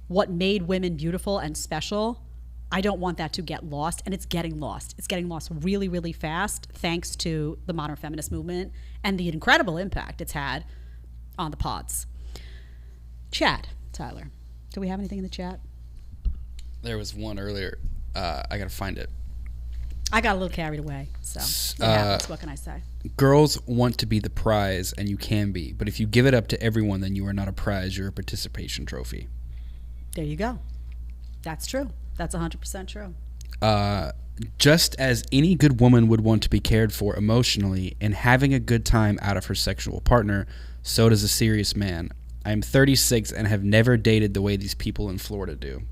what made women beautiful and special. I don't want that to get lost, and it's getting lost. It's getting lost really, really fast thanks to the modern feminist movement and the incredible impact it's had on the pods. Chat, Tyler. Do we have anything in the chat? There was one earlier. I got to find it. I got a little carried away. So what can I say? Girls want to be the prize, and you can be. But if you give it up to everyone, then you are not a prize. You're a participation trophy. There you go. That's true. That's 100% true. Just as any good woman would want to be cared for emotionally and having a good time out of her sexual partner, so does a serious man. I am 36 and have never dated the way these people in Florida do.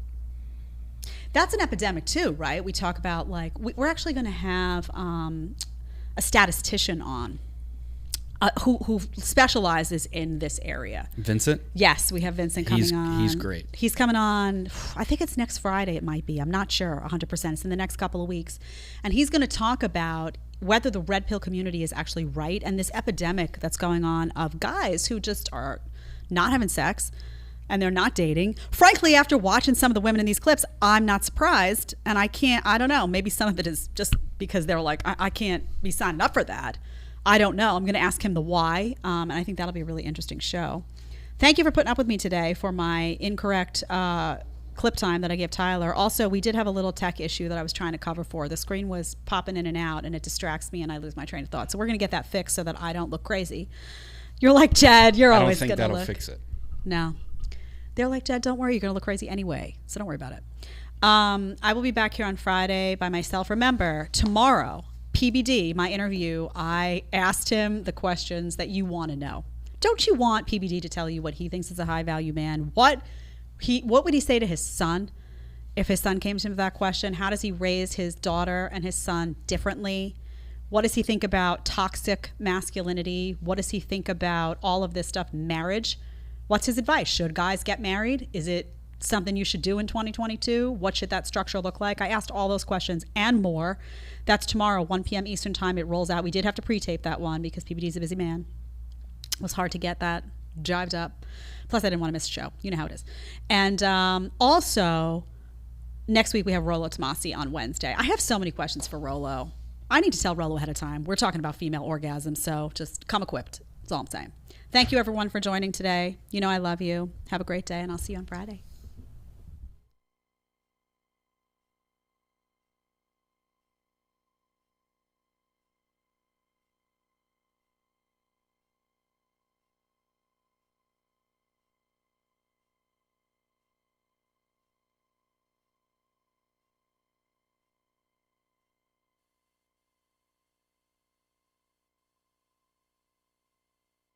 That's an epidemic too, right? We talk about like, we're actually going to have a statistician on who specializes in this area. Vincent? Yes, we have Vincent coming on. He's great. He's coming on, I think it's next Friday it might be. I'm not sure 100%. It's in the next couple of weeks. And he's going to talk about whether the red pill community is actually right and this epidemic that's going on of guys who just are not having sex and they're not dating. Frankly, after watching some of the women in these clips, I'm not surprised. And I don't know, maybe some of it is just because they're like, I can't be signing up for that. I don't know. I'm going to ask him the why, and I think that'll be a really interesting show. Thank you for putting up with me today for my incorrect clip time that I gave Tyler. Also, we did have a little tech issue that I was trying to cover for. The screen was popping in and out, and it distracts me, and I lose my train of thought. So we're going to get that fixed so that I don't look crazy. You're like, Jed, you're always going to look. I don't think that'll fix it. No. They're like, Jed, don't worry. You're going to look crazy anyway, so don't worry about it. I will be back here on Friday by myself. Remember, tomorrow, PBD, my interview, I asked him the questions that you want to know. Don't you want PBD to tell you what he thinks is a high value man? What would he say to his son if his son came to him with that question? How does he raise his daughter and his son differently? What does he think about toxic masculinity? What does he think about all of this stuff? Marriage? What's his advice? Should guys get married? Is it something you should do in 2022? What should that structure look like? I asked all those questions and more. That's tomorrow, 1 p.m. Eastern time. It rolls out. We did have to pre-tape that one because PBD's a busy man. It was hard to get that jived up. Plus, I didn't want to miss a show. You know how it is. And also, next week we have Rollo Tomasi on Wednesday. I have so many questions for Rollo. I need to tell Rollo ahead of time. We're talking about female orgasm, so just come equipped. That's all I'm saying. Thank you, everyone, for joining today. You know I love you. Have a great day, and I'll see you on Friday.